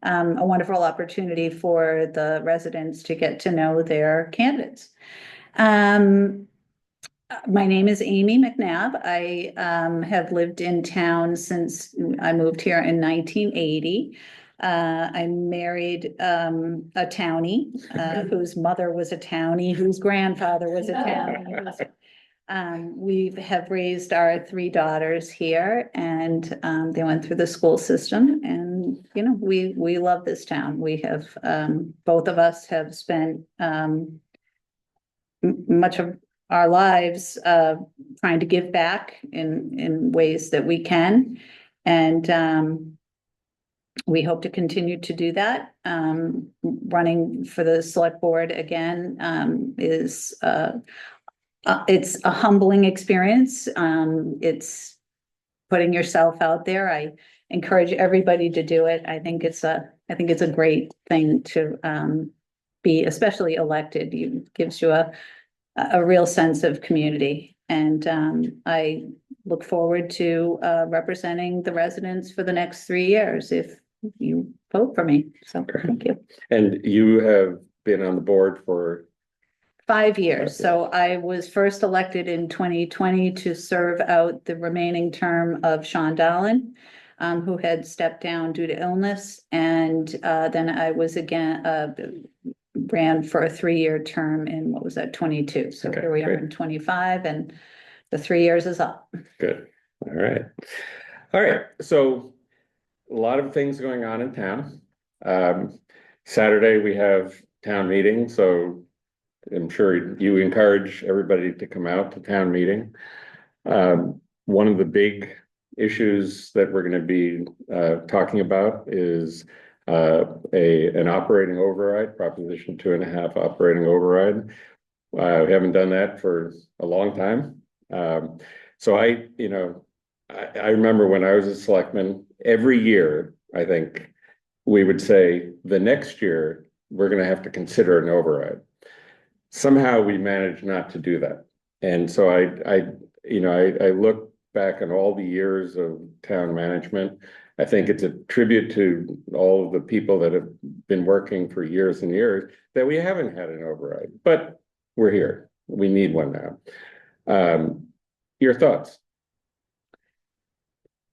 a wonderful opportunity for the residents to get to know their candidates. My name is Amy MacNab. I have lived in town since I moved here in 1980. I married a townie whose mother was a townie, whose grandfather was a townie. We have raised our 3 daughters here, and they went through the school system, and you know, we love this town. We have both of us have spent much of our lives trying to give back in ways that we can, and we hope to continue to do that. Running for the select board again is it's a humbling experience. It's putting yourself out there. I encourage everybody to do it. I think it's a great thing to be, especially elected. It gives you a real sense of community, and I look forward to representing the residents for the next 3 years if you vote for me. So thank you. And you have been on the board for 5 years. So I was first elected in 2020 to serve out the remaining term of Sean Dallin, who had stepped down due to illness. And then I was again, ran for a 3-year term in, what was that, 22. So Okay, here we are great. in 25, and the 3 years is up. Good. All right. All right. So a lot of things going on in town. Saturday, we have town meeting, so I'm sure you encourage everybody to come out to town meeting. One of the big issues that we're going to be talking about is an operating override, Proposition 2.5 operating override. We haven't done that for a long time. So I remember when I was a selectman, every year, I think we would say the next year, we're going to have to consider an override. Somehow we managed not to do that. And so I look back on all the years of town management. I think it's a tribute to all of the people that have been working for years and years that we haven't had an override, but we're here. We need one now. Your thoughts?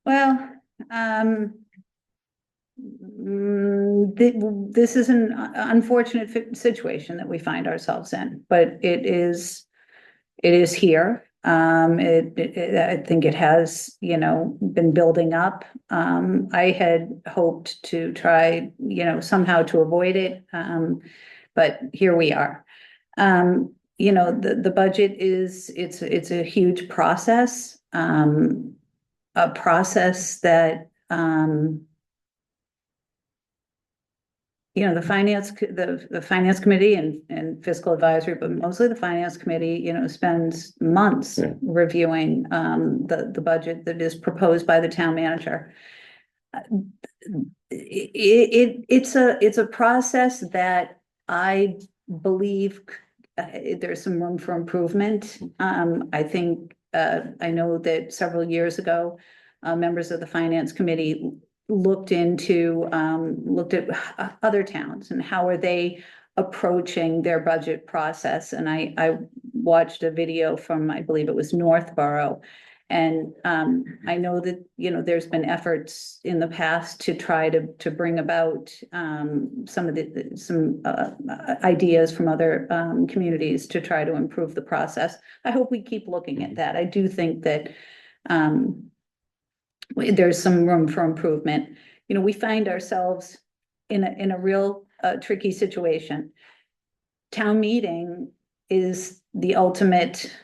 Well, this is an unfortunate situation that we find ourselves in, but it is here. I think it has, been building up. I had hoped to try, somehow to avoid it. But here we are. The budget it's a huge process, a process that, the finance committee and fiscal advisory, but mostly the finance committee, spends months Yeah. reviewing, the budget that is proposed by the town manager. It's a process that I believe there's some room for improvement. I think, I know that several years ago, members of the finance committee looked at other towns and how are they approaching their budget process. And I watched a video from, I believe it was Northborough. And I know that, there's been efforts in the past to try to bring about some ideas from other communities to try to improve the process. I hope we keep looking at that. I do think that there's some room for improvement. We find ourselves in a real tricky situation. Town meeting is the ultimate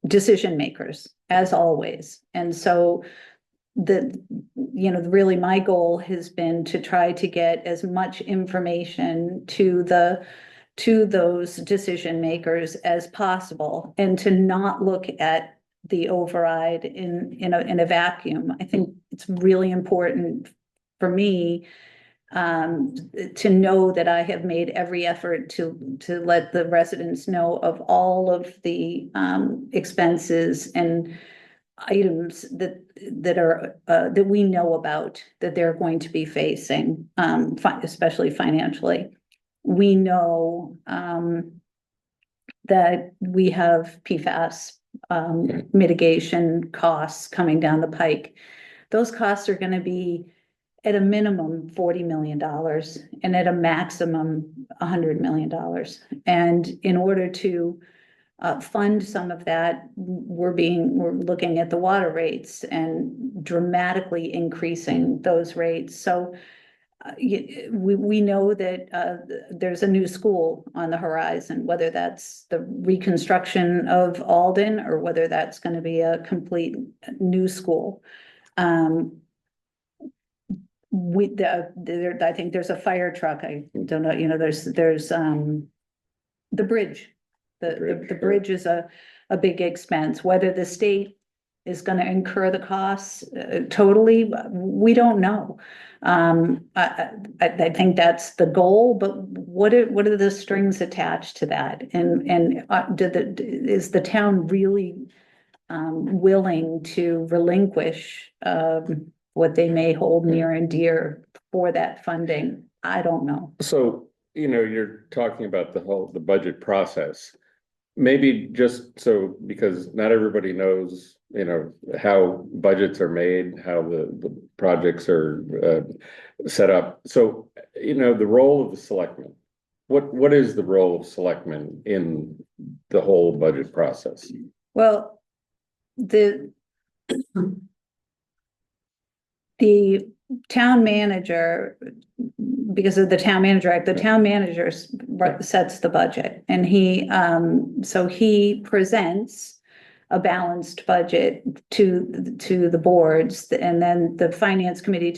decision makers, as always. And so really my goal has been to try to get as much information to those decision makers as possible, and to not look at the override in a vacuum. I think it's really important for me to know that I have made every effort to let the residents know of all of the expenses and items that we know about that they're going to be facing, especially financially. We know that we have PFAS mitigation costs coming down the pike. Those costs are going to be at a minimum $40 million and at a maximum $100 million. And in order to fund some of that, we're looking at the water rates and dramatically increasing those rates. So we know that there's a new school on the horizon, whether that's the reconstruction of Alden or whether that's going to be a complete new school. I think there's a fire truck. I don't know, there's the bridge. The bridge is a big expense. Whether the state is going to incur the costs totally, we don't know. I think that's the goal, but what are the strings attached to that? And is the town really willing to relinquish what they may hold near and dear for that funding? I don't know. So, you're talking about the budget process. Maybe just so, because not everybody knows, how budgets are made, how the projects are set up. So, the role of the selectmen, what is the role of selectmen in the whole budget process? Well, the town manager, because of the town manager act, the town manager sets the budget, and he presents a balanced budget to the boards, and then the finance committee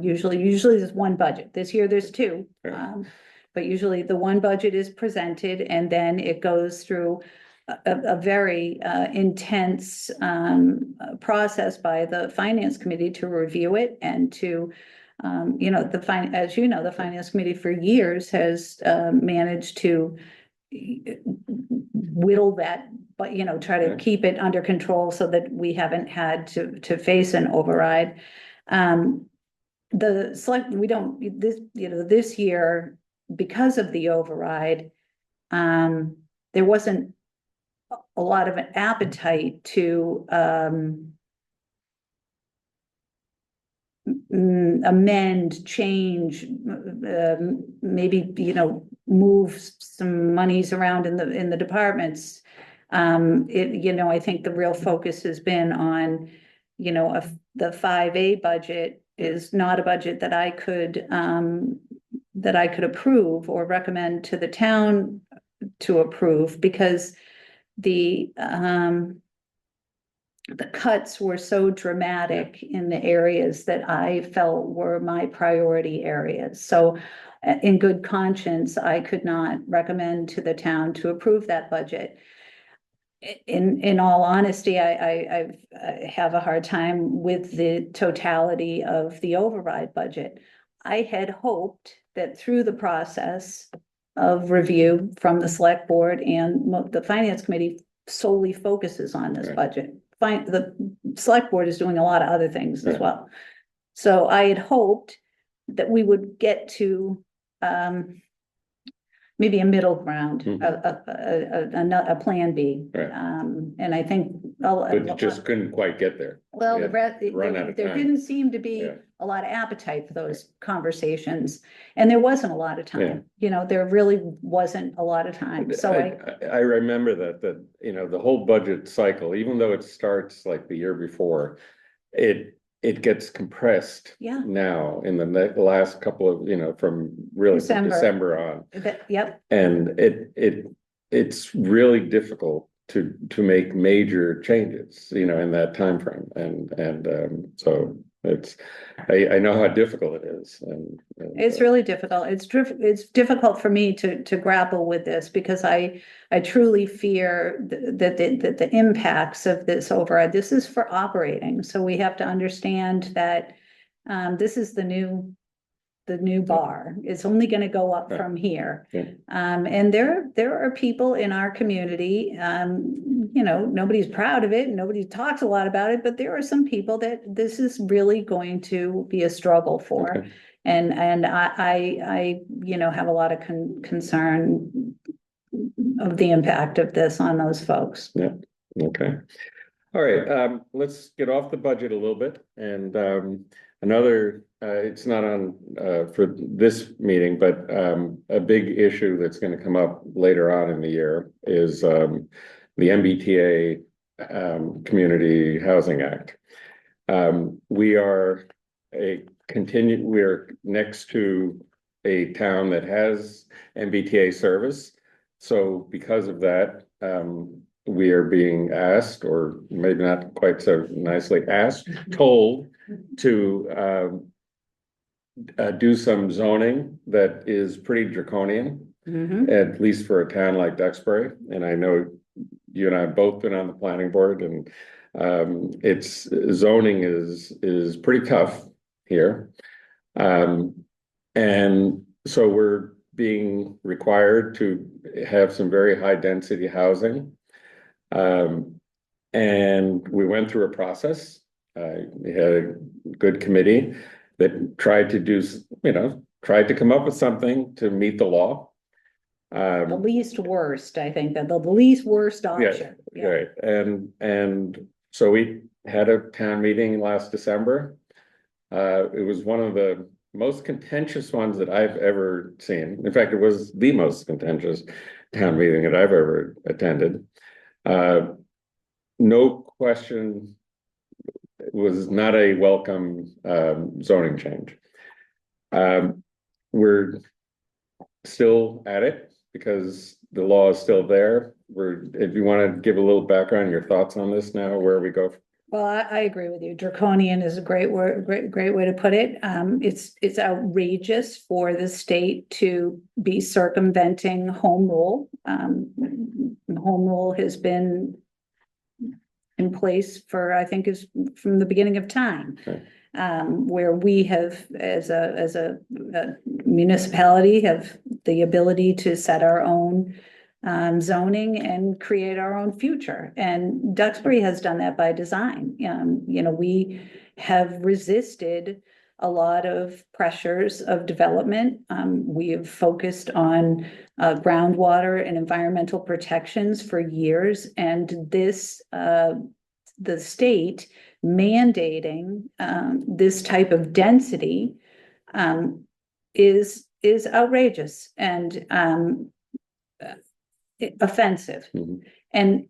usually there's one budget. This year there's two, but usually the one budget is presented, and then it goes through a very intense process by the finance committee to review it and to as the finance committee for years has managed to whittle that, but try to keep it under control so that we haven't had to face an override. This year, because of the override, there wasn't a lot of an appetite to amend, change, maybe move some monies around in the departments. I think the real focus has been on, the 5A budget is not a budget that I could approve or recommend to the town to approve, because the the cuts were so dramatic in the areas that I felt were my priority areas. So in good conscience, I could not recommend to the town to approve that budget. In all honesty, I have a hard time with the totality of the override budget. I had hoped that through the process of review from the select board and the finance committee solely focuses on this Right. budget. The select board is doing a lot of other things as Right. well. So I had hoped that we would get to, maybe a middle ground, Mhm. a plan B. Right. And I think. But you just couldn't quite get there. Well, We the had rest, run out of there time. didn't seem to be Yeah. a lot of appetite for those conversations, and there wasn't a lot of Yeah. time, you know, there really wasn't a lot of time, so I remember that, you know, the whole budget cycle, even though it starts like the year before, it gets compressed. Yeah. Now in the last couple of, you know, from really from December. December on. Yep, And it's really difficult to make major changes, you know, in that timeframe. And so I know how difficult it is. And it's really difficult, it's difficult for me to grapple with this, because I truly fear that the impacts of this override, this is for operating, so we have to understand that this is the new bar. It's only going to go up from here. Yeah. And there are people in our community, you know, nobody's proud of it, and nobody talks a lot about it, but there are some people that this is really going to be a struggle for. Okay. And I, you know, have a lot of concern of the impact of this on those folks. Yeah, okay. All right, let's get off the budget a little bit, and another, it's not on for this meeting, but a big issue that's going to come up later on in the year is the MBTA Community Housing Act. We are next to a town that has MBTA service. So because of that, we are being asked, or maybe not quite so nicely asked, told to do some zoning that is pretty draconian, at least for a town like Duxbury. And I know you and I have both been on the planning board, and it's zoning is pretty tough here. And so we're being required to have some very high density housing. And we went through a process. We had a good committee that tried to do, you know, tried to come up with something to meet the law. The least worst, I think, that the least worst option. Yeah, right. And so we had a town meeting last December. It was one of the most contentious ones that I've ever seen. In fact, it was the most contentious town meeting that I've ever attended. No question, it was not a welcome zoning change. We're still at it because the law is still there. If you want to give a little background, your thoughts on this now, where we go. Well, I agree with you. Draconian is a great word, great way to put it. It's outrageous for the state to be circumventing home rule. Home rule has been in place for, I think, is from the beginning of time. Okay. Where we have, as a municipality, have the ability to set our own zoning and create our own future. And Duxbury has done that by design. You know, we have resisted a lot of pressures of development. We have focused on groundwater and environmental protections for years, and this the state mandating this type of density is outrageous and offensive, and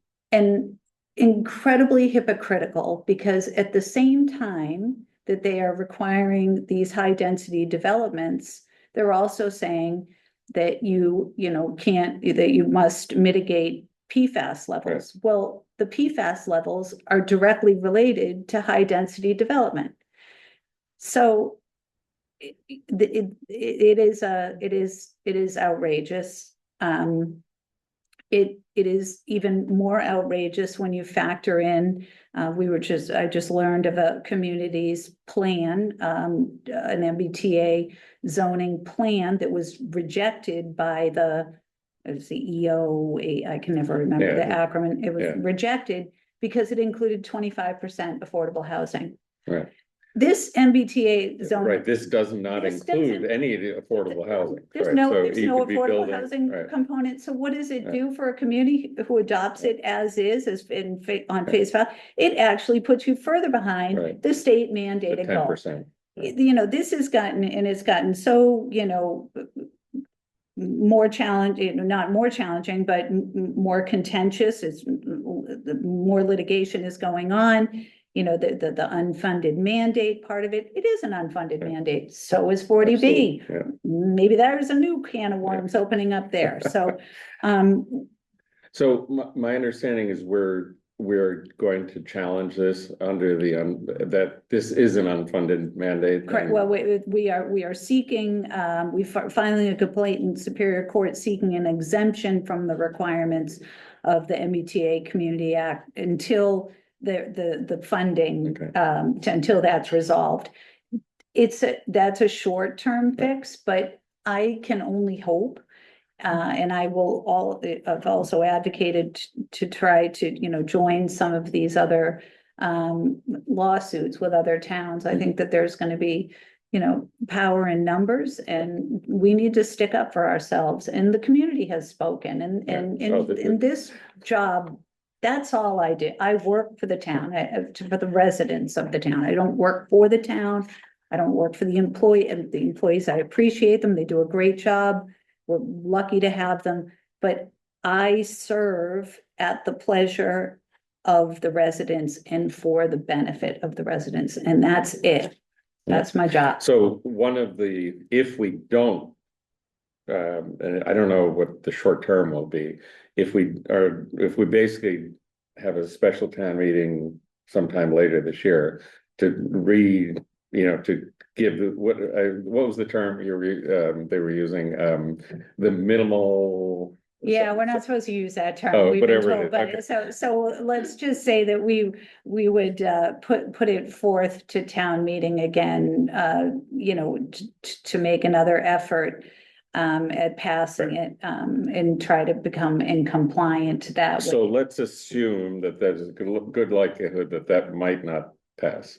incredibly hypocritical, because at the same time that they are requiring these high density developments, they're also saying that you know can't, that you must mitigate PFAS levels. Well, the PFAS levels are directly related to high density development. So it is outrageous. It is even more outrageous when you factor in, I just learned of a community's plan, an MBTA zoning plan that was rejected by it was the EO, I can never remember the acronym. It was rejected because it included 25% affordable housing. Right. This MBTA zone. Right, this does not This include doesn't- any of the affordable housing. There's right? no, So there's you no could be affordable building- housing right. component. So what does it Right. do for a community who adopts it as on face value? It actually puts you further behind Right. the state The mandated goal. 10%. You know, this has gotten, and it's gotten so, you know, more challenging, not more challenging, but more contentious. It's more litigation is going on. You know, the unfunded mandate part of it, it is an unfunded mandate. So is 40B. Yeah. Maybe there's a new can of worms opening up there. So, So my understanding is we're going to challenge this under that this is an unfunded mandate. correct. Well, we are seeking, we filing a complaint in Superior Court seeking an exemption from the requirements of the MBTA Community Act until the funding, until that's resolved. That's a short-term fix, but I can only hope. And I've also advocated to try to, you know, join some of these other lawsuits with other towns. I think that there's going to be, you know, power in numbers, and we need to stick up for ourselves. And the community has spoken. And in this job, that's all I do. I work for the town, for the residents of the town. I don't work for the town. I don't work for the employees. I appreciate them. They do a great job. We're lucky to have them, but I serve at the pleasure of the residents and for the benefit of the residents, and that's it. That's my job. So if we don't, and I don't know what the short term will be, if we basically have a special town meeting sometime later this year to give what was the term they were using, the minimal. Yeah, we're not supposed to use that term. Oh, We've been whatever told, it is. but so let's just say that we would put it forth to town meeting again, you know, to make another effort at passing it, and try to become in compliant that way. So let's assume that there's a good likelihood that might not pass.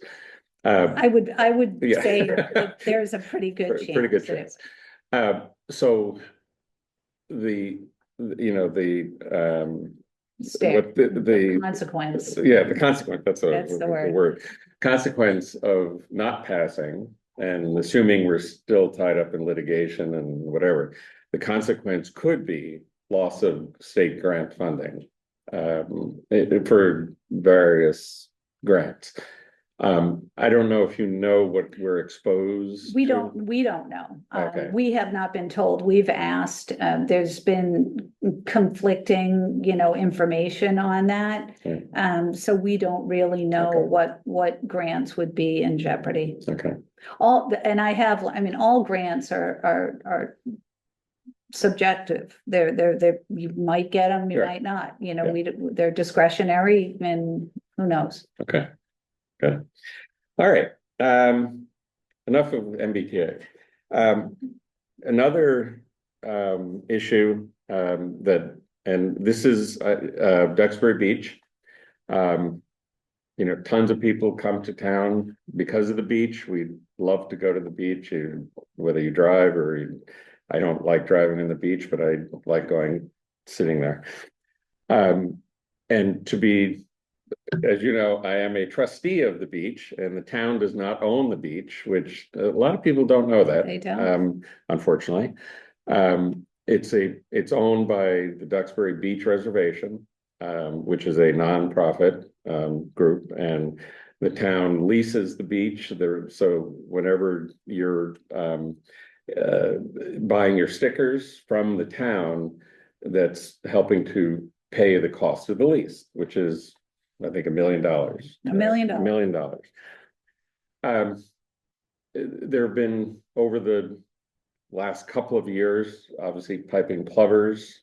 I would Yeah. say that there's a pretty good chance. Pretty good chance. So the Consequence. Yeah, the consequence, that's the word. Consequence of not passing, and assuming we're still tied up in litigation and whatever, the consequence could be loss of state grant funding for various grants. I don't know if you know what we're exposed We to. don't know. Okay. We have not been told. We've asked, there's been conflicting, you know, information on that. Okay. So we don't really know Okay. what grants would be in jeopardy. Okay. All grants are subjective. You might get them, you Sure. might not, you know, Yeah. they're discretionary, and who knows? Okay, good. All right, enough of MBTA. Another issue and this is Duxbury Beach. You know, tons of people come to town because of the beach. We love to go to the beach, whether you drive or I don't like driving in the beach, but I like sitting there. And to be, as you know, I am a trustee of the beach, and the town does not own the beach, which a lot of people don't know that. They don't. Unfortunately. It's owned by the Duxbury Beach Reservation, which is a nonprofit group, and the town leases the beach there. So whenever you're buying your stickers from the town, that's helping to pay the cost of the lease, which is, I think, $1 million. $1 million. $1 million. There have been, over the last couple of years, obviously piping plovers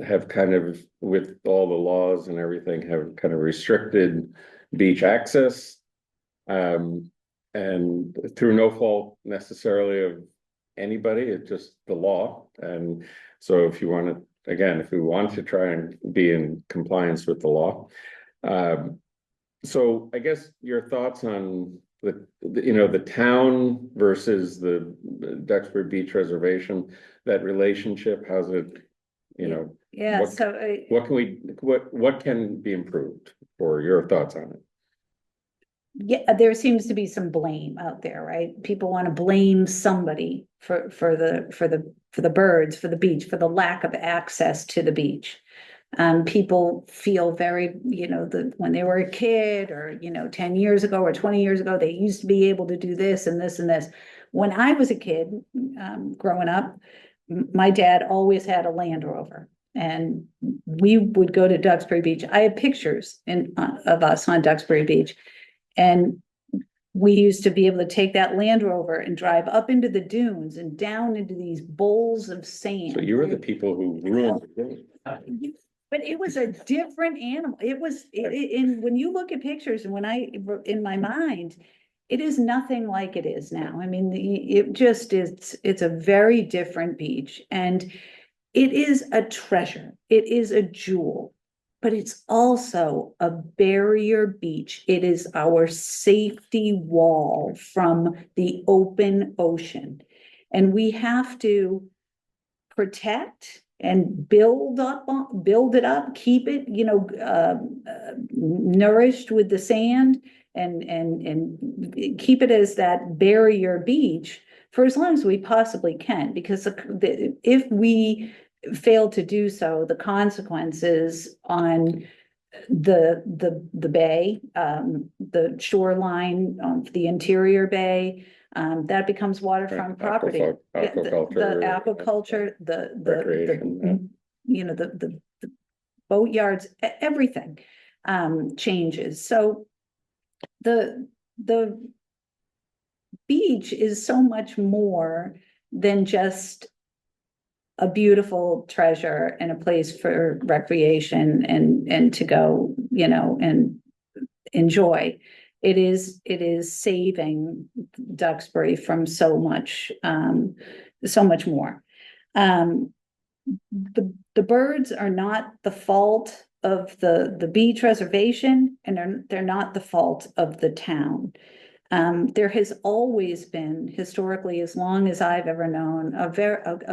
have kind of, with all the laws and everything, have kind of restricted beach access. And through no fault necessarily of anybody, it's just the law. And so if you want to, again, if we want to try and be in compliance with the law. So I guess your thoughts on the town versus the Duxbury Beach Reservation, that relationship, how's it, Yeah, what- so. what can be improved, or your thoughts on it? Yeah, there seems to be some blame out there, right? People want to blame somebody for the birds, for the beach, for the lack of access to the beach. People feel very, when they were a kid, or 10 years ago or 20 years ago, they used to be able to do this and this and this. When I was a kid, growing up, my dad always had a Land Rover, and we would go to Duxbury Beach. I have pictures of us on Duxbury Beach. And we used to be able to take that Land Rover and drive up into the dunes and down into these bowls of sand. So you were the people who ruined it. But it was a different animal. It was, and when you look at pictures, and in my mind, it is nothing like it is now. I mean, it just is, it's a very different beach, and it is a treasure. It is a jewel. But it's also a barrier beach. It is our safety wall from the open ocean. And we have to protect and build it up, keep it, nourished with the sand, and keep it as that barrier beach for as long as we possibly can. Because if we fail to do so, the consequences on the bay, the shoreline of the interior bay, that becomes waterfront property. The aquaculture, Recreation, the boatyards, everything changes. So the beach is so much more than just a beautiful treasure and a place for recreation and to go, and enjoy. It is saving Duxbury from so much more. The birds are not the fault of the beach reservation, and they're not the fault of the town. There has always been, historically, as long as I've ever known, a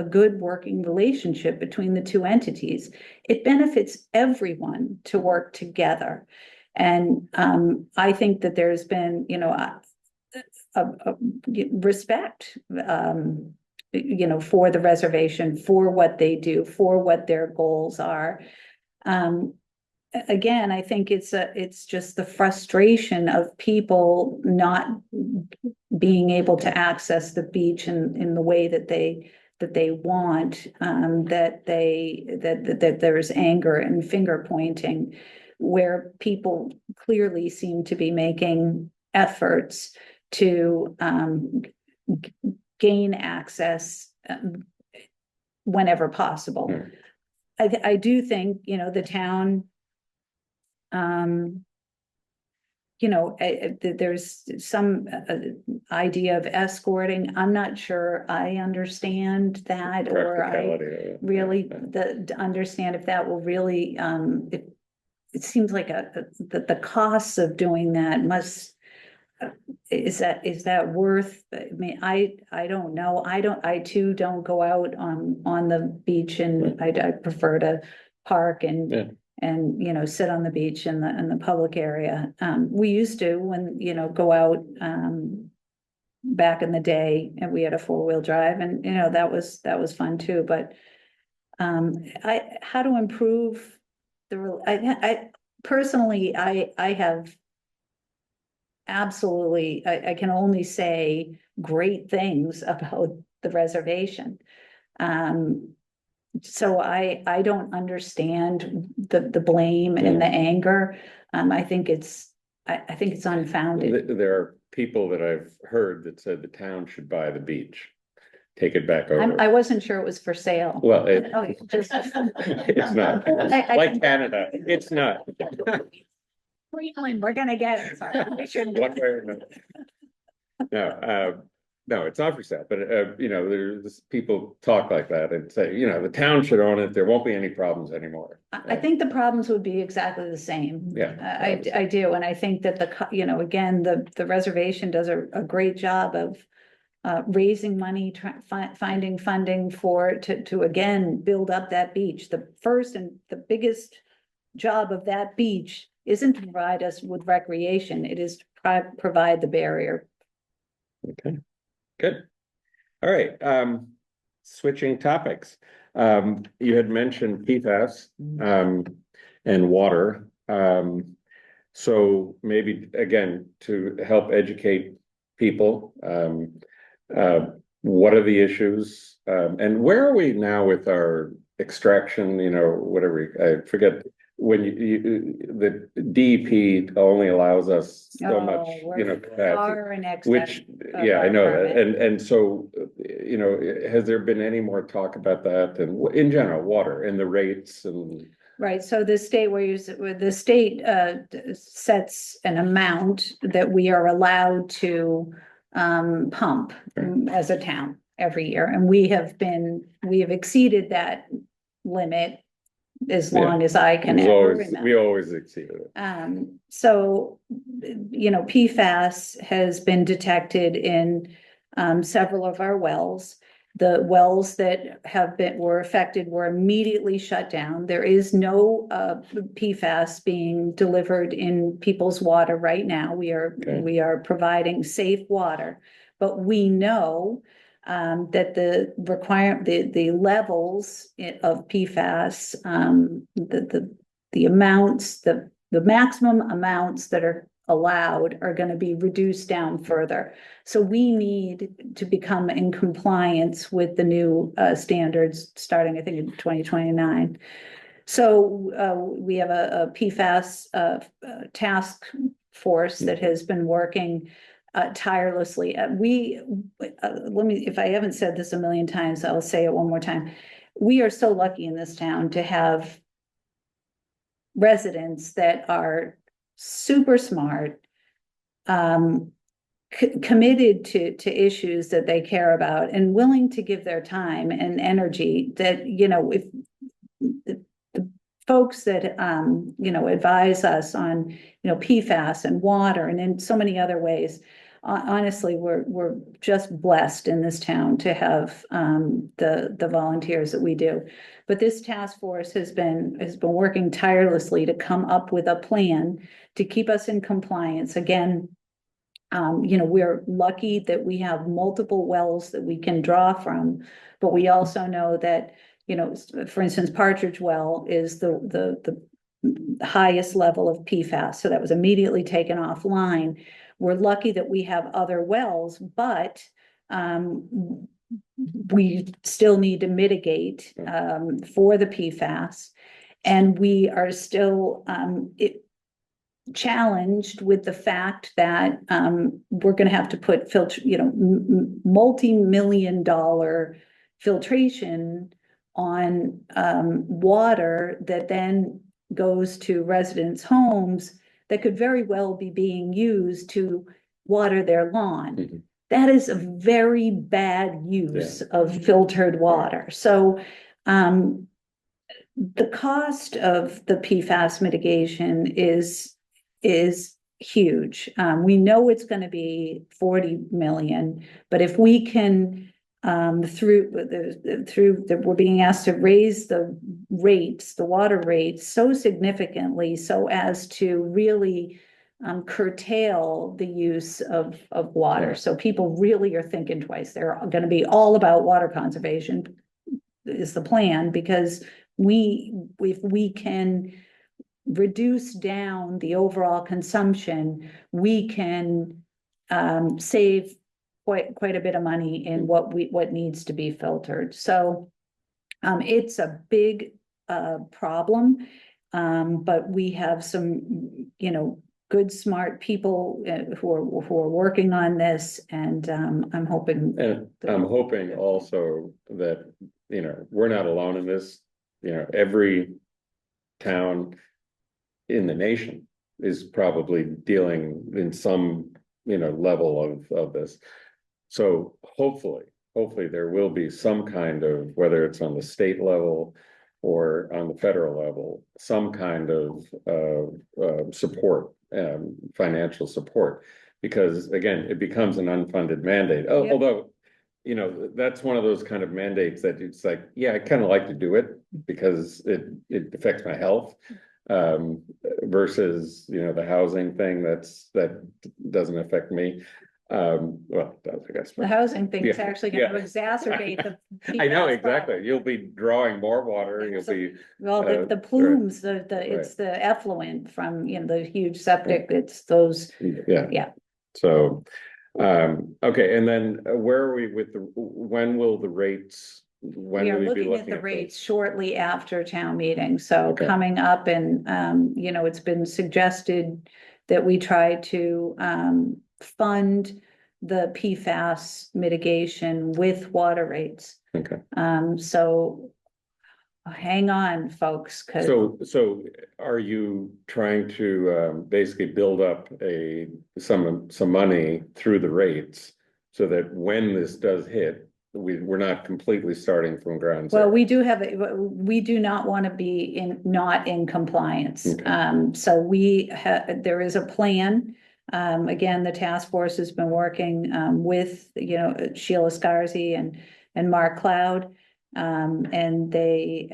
good working relationship between the two entities. It benefits everyone to work together. And I think that there's been, a respect, for the reservation, for what they do, for what their goals are. Again, I think it's just the frustration of people not being able to access the beach in the way that they want, that there's anger and finger pointing, where people clearly seem to be making efforts to gain access whenever possible. I do think, the town, there's some idea of escorting. I'm not sure I understand that, or I really understand if that will really, it seems like the costs of doing that must, is that worth? I mean, I don't know. I too don't go out on the beach, and I prefer to park and sit on the beach in the public area. We used to, when, go out back in the day, and we had a 4-wheel drive, and that was fun too. But how to improve I personally, I have absolutely, I can only say great things about the reservation. so I don't understand the blame and the anger. I think it's unfounded. There are people that I've heard that said the town should buy the beach, take it back I over. wasn't sure it was for sale. Well, Oh, just. it's not, like Canada, it's not. We're gonna get it. Sorry, we shouldn't. One way or another. No, no, it's not for sale, but you know, there's people talk like that and say, you know, the town should own it, there won't be any problems anymore. I think the problems would be exactly the same. Yeah. I do, and I think that again, the reservation does a great job of raising money, finding funding to again, build up that beach. The first and the biggest job of that beach isn't to provide us with recreation, it is to provide the barrier. Okay, good. All right, switching topics. You had mentioned PFAS, and water. So maybe again, to help educate people, what are the issues? And where are we now with our extraction, you know, whatever, I forget, when the DEP only allows us so much, you know, capacity. Which, yeah, I know that, and so, you know, has there been any more talk about that, and in general, water and the rates and? Right, so the state sets an amount that we are allowed to pump as a town every year, and we have exceeded that limit as long as I can ever remember. We always exceeded it. So, you know, PFAS has been detected in several of our wells. The wells that were affected were immediately shut down. There is no PFAS being delivered in people's water right now. We are providing safe water, but we know that the levels of PFAS, the amounts, the maximum amounts that are allowed are going to be reduced down further. So we need to become in compliance with the new standards starting, I think, in 2029. So we have a PFAS task force that has been working tirelessly. If I haven't said this a million times, I'll say it one more time. We are so lucky in this town to have residents that are super smart, committed to issues that they care about, and willing to give their time and energy. That, you know, if the folks that you know, advise us on, you know, PFAS and water and in so many other ways, honestly, we're just blessed in this town to have the volunteers that we do. But this task force has been working tirelessly to come up with a plan to keep us in compliance. Again, you know, we're lucky that we have multiple wells that we can draw from, but we also know that, you know, for instance, Partridge Well is the highest level of PFAS, so that was immediately taken offline. We're lucky that we have other wells, but we still need to mitigate for the PFAS, and we are still challenged with the fact that we're going to have to put multi-million-dollar filtration on water that then goes to residents' homes that could very well be being used to water their lawn. Mm-hmm. That is a very bad use of filtered water. So the cost of the PFAS mitigation is huge. We know it's going to be 40 million, but if we can we're being asked to raise the water rates so significantly so as to really curtail the use of water. So people really are thinking twice. They're going to be all about water conservation is the plan, because if we can reduce down the overall consumption, we can save quite a bit of money in what needs to be filtered. So It's a big problem. But we have some, good, smart people who are working on this, and I'm hoping. And I'm hoping also that, we're not alone in this, every town in the nation is probably dealing in some, level of this. So hopefully there will be some kind of, whether it's on the state level or on the federal level, some kind of support, financial support. Because again, it becomes an unfunded mandate. Yep. Although, that's one of those kind of mandates that it's like, yeah, I kind of like to do it because it affects my health. Versus, the housing thing that doesn't affect me. Well, it does, I guess. The housing thing is Yeah, actually going to yeah. exacerbate the. I know, PFAS exactly. problem. You'll be drawing more water, you'll So- be, Well, the right. plumes, it's the effluent from, the huge septic, it's those, yeah. yeah. So, okay, and then where are we with when will the rates? When We are will we be looking at the those? rates shortly after town meeting, so Okay. coming up, and, it's been suggested that we try to, fund the PFAS mitigation with water rates. Okay, So hang on, folks, because so are you trying to basically build up some money through the rates so that when this does hit, we're not completely starting from ground zero? well, we do not want to be not in compliance. Okay. So there is a plan. Again, the task force has been working, with, Sheila Scarzy and Mark Cloud. And they,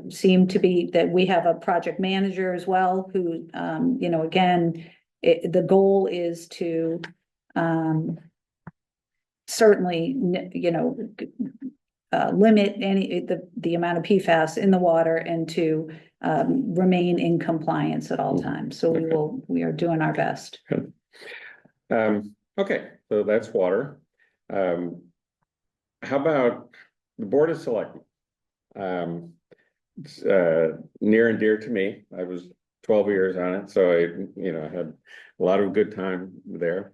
seem to be that we have a project manager as well who, again, the goal is to, certainly, limit the amount of PFAS in the water and to, remain in compliance at all times. So we are doing our best. Okay, so that's water. How about the Board of Selectmen? It's, near and dear to me. I was 12 years on it, so I, had a lot of good time there.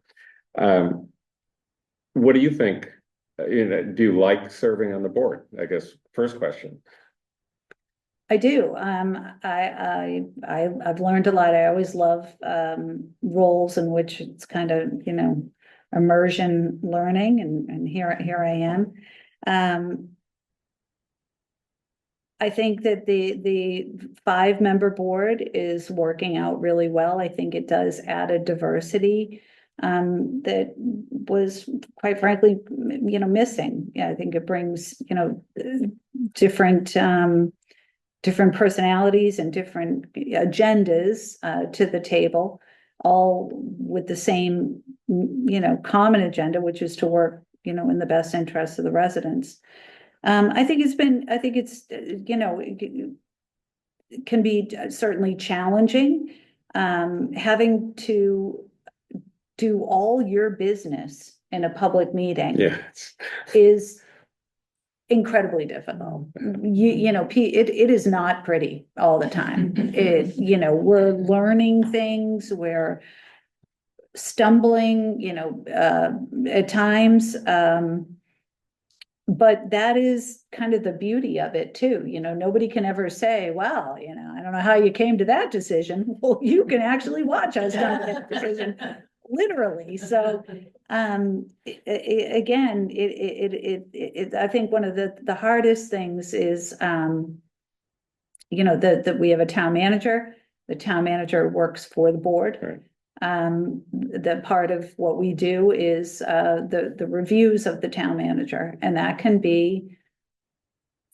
What do you think? Do you like serving on the board? I guess first question. I do. I've learned a lot. I always love roles in which it's kind of, immersion learning, and here I am. I think that the 5-member board is working out really well. I think it does add a diversity that was, quite frankly, missing. Yeah, I think it brings, different personalities and different agendas to the table, all with the same, common agenda, which is to work, in the best interest of the residents. I think it's, it can be certainly challenging, having to do all your business in a public meeting. Yeah. Is incredibly difficult. It is not pretty all the time. We're learning things, we're stumbling, at times. But that is kind of the beauty of it too. Nobody can ever say, well, I don't know how you came to that decision. Well, you can actually watch us come to that decision, literally. So, again, I think one of the hardest things is, that we have a town manager. The town manager works for the board. Right. The part of what we do is the reviews of the town manager, and that can be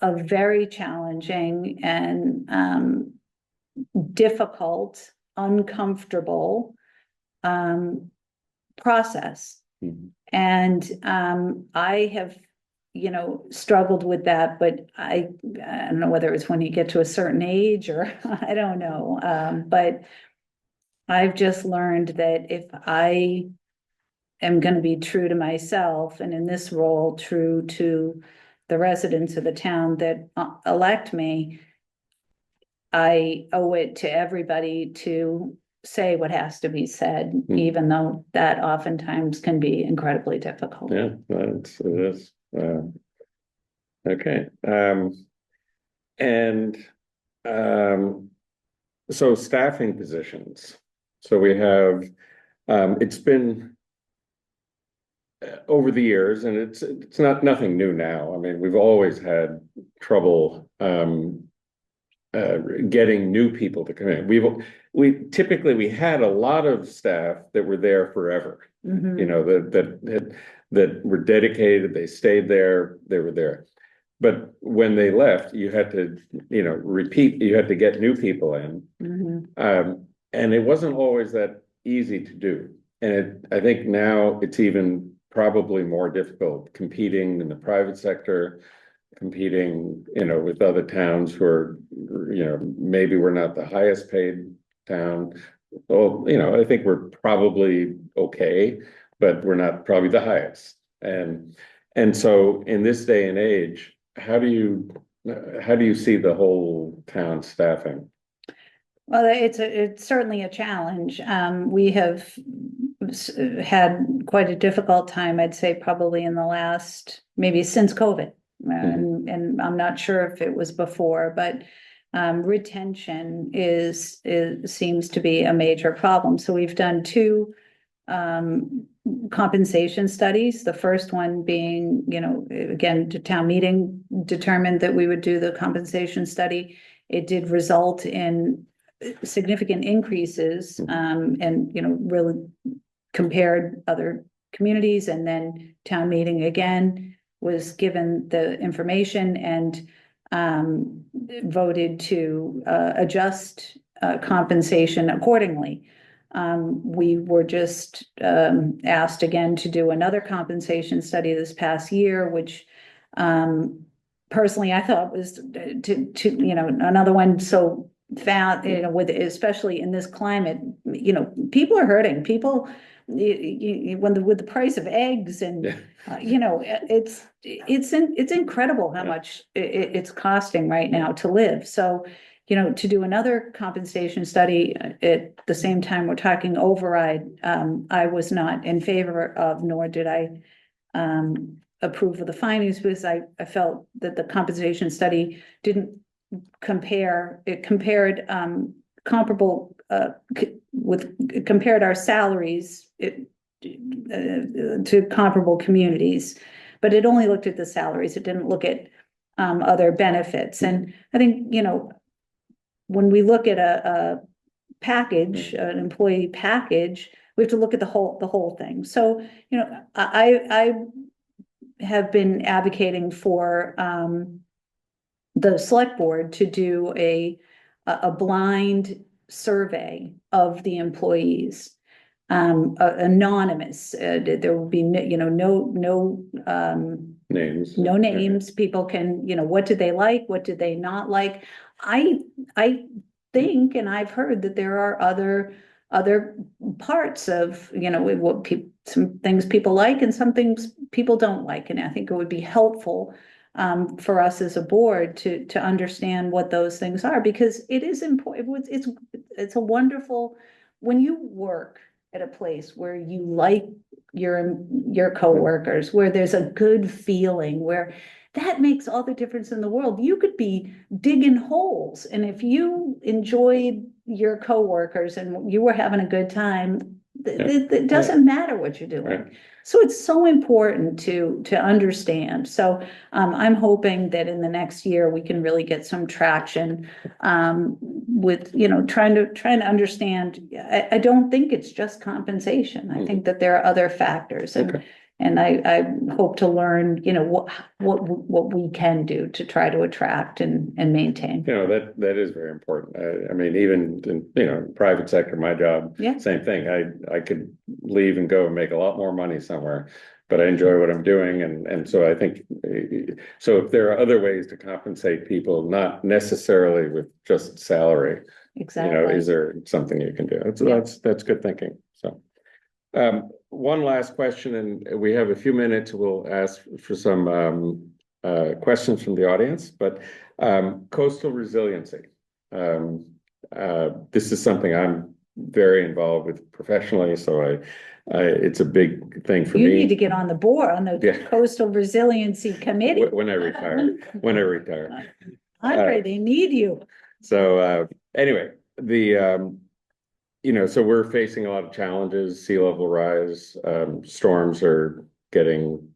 a very challenging and difficult, uncomfortable process. Mm-hmm. And I have, struggled with that, but I don't know whether it's when you get to a certain age or I don't know, but I've just learned that if I am going to be true to myself, and in this role, true to the residents of the town that elect me, I owe it to everybody to say what has to be said, even though that oftentimes can be incredibly difficult. Yeah, it is. Okay, and so staffing positions. So we have, it's been over the years, and it's not nothing new now. I mean, we've always had trouble getting new people to come in. We typically had a lot of staff that were there forever. Mhm. You know, that were dedicated, they stayed there, they were there. But when they left, you had to, you know, you had to get new people in. Mhm. And it wasn't always that easy to do. And I think now it's even probably more difficult competing in the private sector, competing, you know, with other towns who are, you know, maybe we're not the highest paid town. Well, you know, I think we're probably okay, but we're not probably the highest. And so in this day and age, how do you see the whole town staffing? Well, it's certainly a challenge. We have had quite a difficult time, I'd say probably in the last, maybe since COVID. And I'm not sure if it was before, but retention seems to be a major problem. So we've done two compensation studies. The first one being, you know, again, the town meeting determined that we would do the compensation study. It did result in significant increases, and, you know, really compared other communities, and then town meeting again was given the information and voted to adjust compensation accordingly. We were just asked again to do another compensation study this past year, which personally I thought was to you know, another one. So found, you know, with, especially in this climate, you know, people are hurting. People, with the price of eggs and you know, it's incredible how much it's costing right now to live. So, you know, to do another compensation study at the same time we're talking override, I was not in favor of, nor did I approve of the findings, because I felt that the compensation study didn't compare. It compared comparable compared our salaries to comparable communities, but it only looked at the salaries. It didn't look at other benefits. And I think, you know, when we look at a package, an employee package, we have to look at the whole thing. So, you know, I have been advocating for the select board to do a blind survey of the employees, anonymous. There will be no Names. no names. People can, you know, what did they like? What did they not like? I think, and I've heard that there are other parts of, you know, what people, some things people like and some things people don't like. And I think it would be helpful for us as a board to understand what those things are, because it is important. It's a wonderful, when you work at a place where you like your coworkers, where there's a good feeling, where that makes all the difference in the world. You could be digging holes, and if you enjoyed your coworkers and you were having a good time, it doesn't matter what you're doing. Right. So it's so important to understand. So I'm hoping that in the next year we can really get some traction with, you know, trying to understand. I don't think it's just compensation. I think that there are other factors, and I hope to learn, you know, what we can do to try to attract and maintain. You know, that is very important. I mean, even in, you know, private sector, my job, same thing. I could leave and go and make a lot more money somewhere, but I enjoy what I'm doing. And so I think, so if there are other ways to compensate people, not necessarily with just salary, Exactly. you know, is there something you can do? That's good thinking. So one last question, and we have a few minutes. We'll ask for some questions from the audience, but coastal resiliency. This is something I'm very involved with professionally, so it's a big thing for You me. need to get on the board, on the Yeah. Coastal Resiliency Committee. When I retire. Andre, they need you. So anyway, so we're facing a lot of challenges, sea level rise, storms are getting,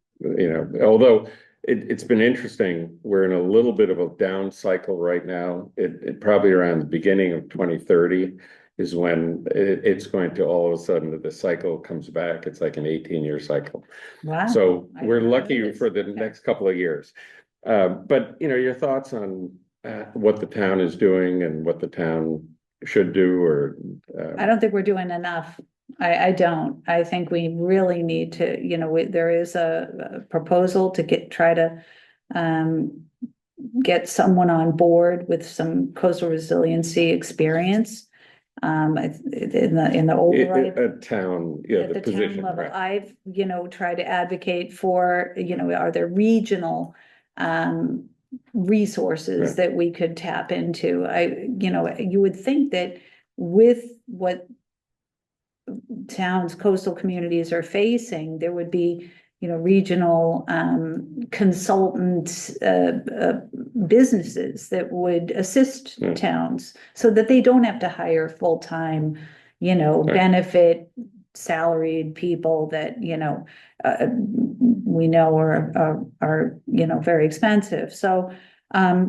although it's been interesting, we're in a little bit of a down cycle right now. It probably around the beginning of 2030 is when it's going to all of a sudden the cycle comes back. It's like an 18-year cycle. Wow. So I we're didn't know lucky this. for the Okay. next couple of years. But your thoughts on what the town is doing and what the town should do, or I don't think we're doing enough. I don't. I think we really need to, there is a proposal to try to get someone on board with some coastal resiliency experience. In the override. a town, yeah, At the the town position, level, right? I've, tried to advocate for, are there regional resources Right. that we could tap into? You would think that with what towns, coastal communities are facing, there would be, regional consultant businesses that would assist Yeah. towns so that they don't have to hire full-time, Right. benefit salaried people that, we know are very expensive. So, I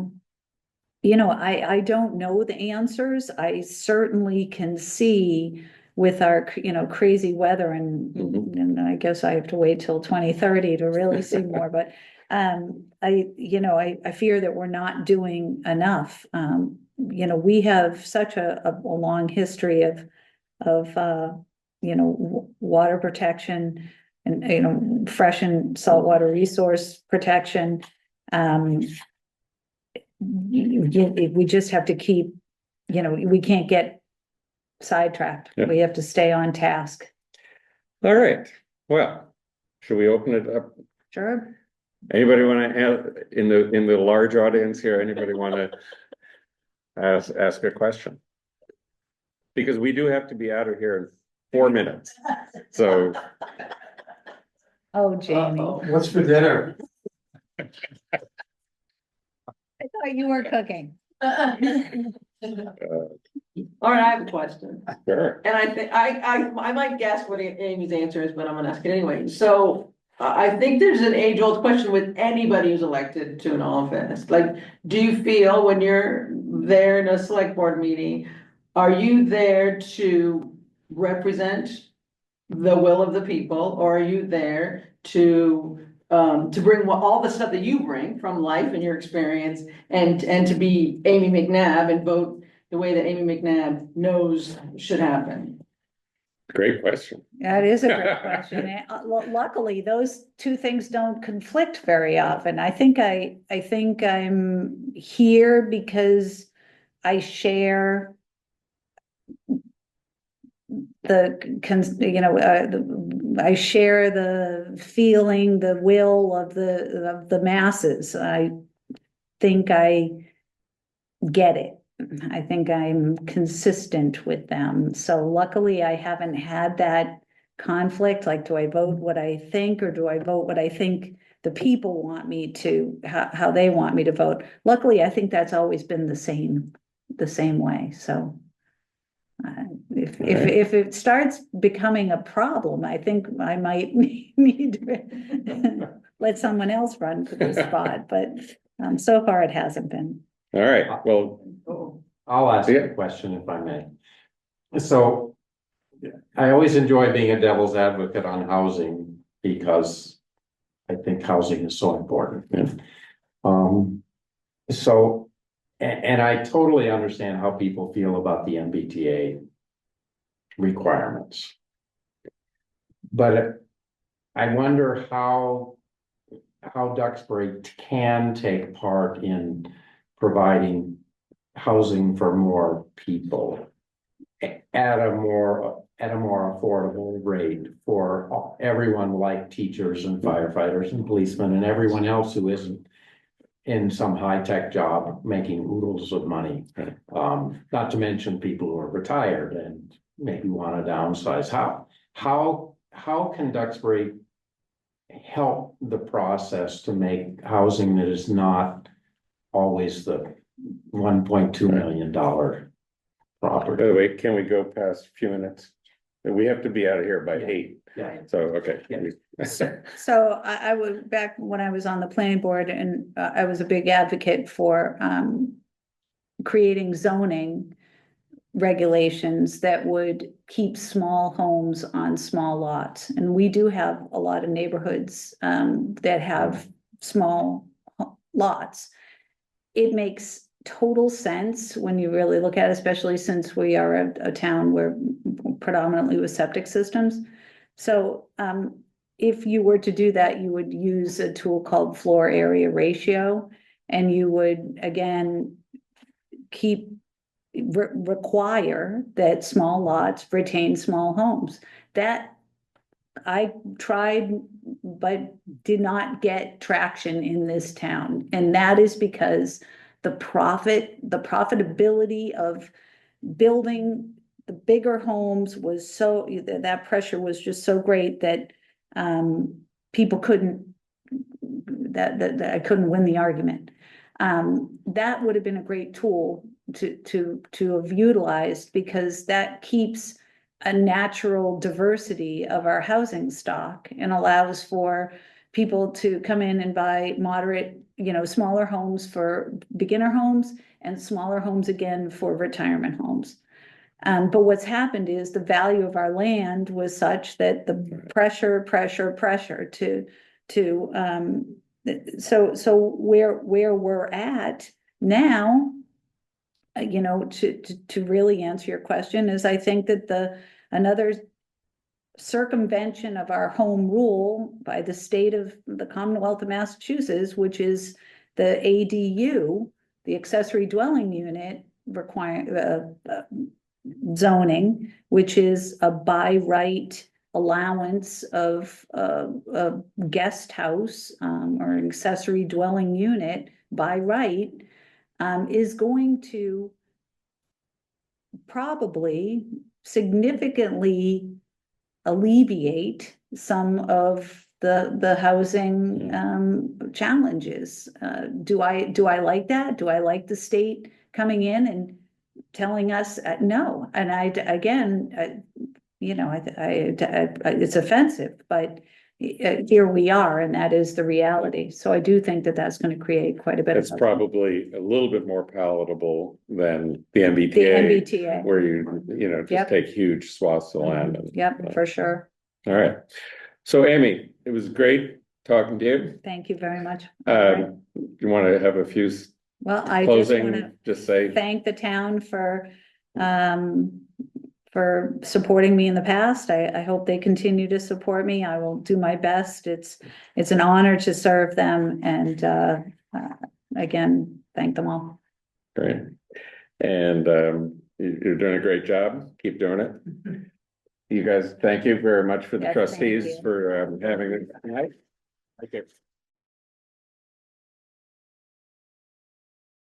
don't know the answers. I certainly can see with our, crazy weather Mhm. and I guess I have to wait till 2030 to really see more, but I fear that we're not doing enough. We have such a long history of water protection and, fresh and saltwater resource protection. We just have to keep, we can't get sidetracked. Yeah. We have to stay on task. All right, well, should we open it up? Sure. Anybody want to, in the large audience here, anybody want to ask a question? Because we do have to be out of here in 4 minutes, so. Oh, Jamie, What's for dinner? I thought you were cooking. All right, I have a question, Sure. and I think, I might guess what Amy's answer is, but I'm gonna ask it anyway. So I think there's an age-old question with anybody who's elected to an office, like, do you feel when you're there in a select board meeting, are you there to represent the will of the people, or are you there to bring all the stuff that you bring from life and your experience, and to be Amy MacNab and vote the way that Amy MacNab knows should happen? Great question. That is a great question. And, luckily, those two things don't conflict very often. I think I'm here because I share I share the feeling, the will of the masses. I think I get it. I think I'm consistent with them. So luckily I haven't had that conflict. Like, do I vote what I think, or do I vote what I think the people want me to, how they want me to vote? Luckily, I think that's always been the same way. So if it starts becoming a problem, I think I might need to let someone else run for this spot, but so far it hasn't been. All right, well, I'll ask Yeah. a question if I may. So I always enjoy being a devil's advocate on housing because I think housing is so important. So, and I totally understand how people feel about the MBTA requirements. But I wonder how Duxbury can take part in providing housing for more people at a more affordable rate for everyone, like teachers and firefighters and policemen and everyone else who isn't in some high-tech job making oodles of money. Not to mention people who are retired and maybe want to downsize. How can Duxbury help the process to make housing that is not always the $1.2 million By property? the way, can we go past a few minutes? We have to be out of here by 8, Yeah. so, okay. So I was back when I was on the planning board and I was a big advocate for creating zoning regulations that would keep small homes on small lots. And we do have a lot of neighborhoods that have small lots. It makes total sense when you really look at it, especially since we are a town where predominantly with septic systems. So if you were to do that, you would use a tool called floor area ratio, and you would again require that small lots retain small homes. That I tried, but did not get traction in this town. And that is because the profitability of building the bigger homes was so, that pressure was just so great that people couldn't, that I couldn't win the argument. That would have been a great tool to have utilized, because that keeps a natural diversity of our housing stock and allows for people to come in and buy moderate, smaller homes for beginner homes and smaller homes again for retirement homes. But what's happened is the value of our land was such that the pressure so where we're at now, to really answer your question, is I think that another circumvention of our home rule by the state of the Commonwealth of Massachusetts, which is the ADU, the accessory dwelling unit zoning, which is a by right allowance of a guest house or an accessory dwelling unit by right, is going to probably significantly alleviate some of the housing challenges. Do I like that? Do I like the state coming in and telling us no? And it's offensive, but here we are, and that is the reality. So I do think that that's going to create quite a bit. It's probably a little bit more palatable than the the MBTA, MBTA. where you just Yep. take huge swaths of land. Yep, for sure. All right. So Amy, it was great talking to you. Thank you very much. You want to have a few Well, I just want closing, to just say, thank the town for supporting me in the past. I hope they continue to support me. I will do my best. It's an honor to serve them, and again, thank them all. great. And you're doing a great job. Keep doing it. You guys, thank you very much for the Yes, thank trustees you. for having it tonight. Thank you.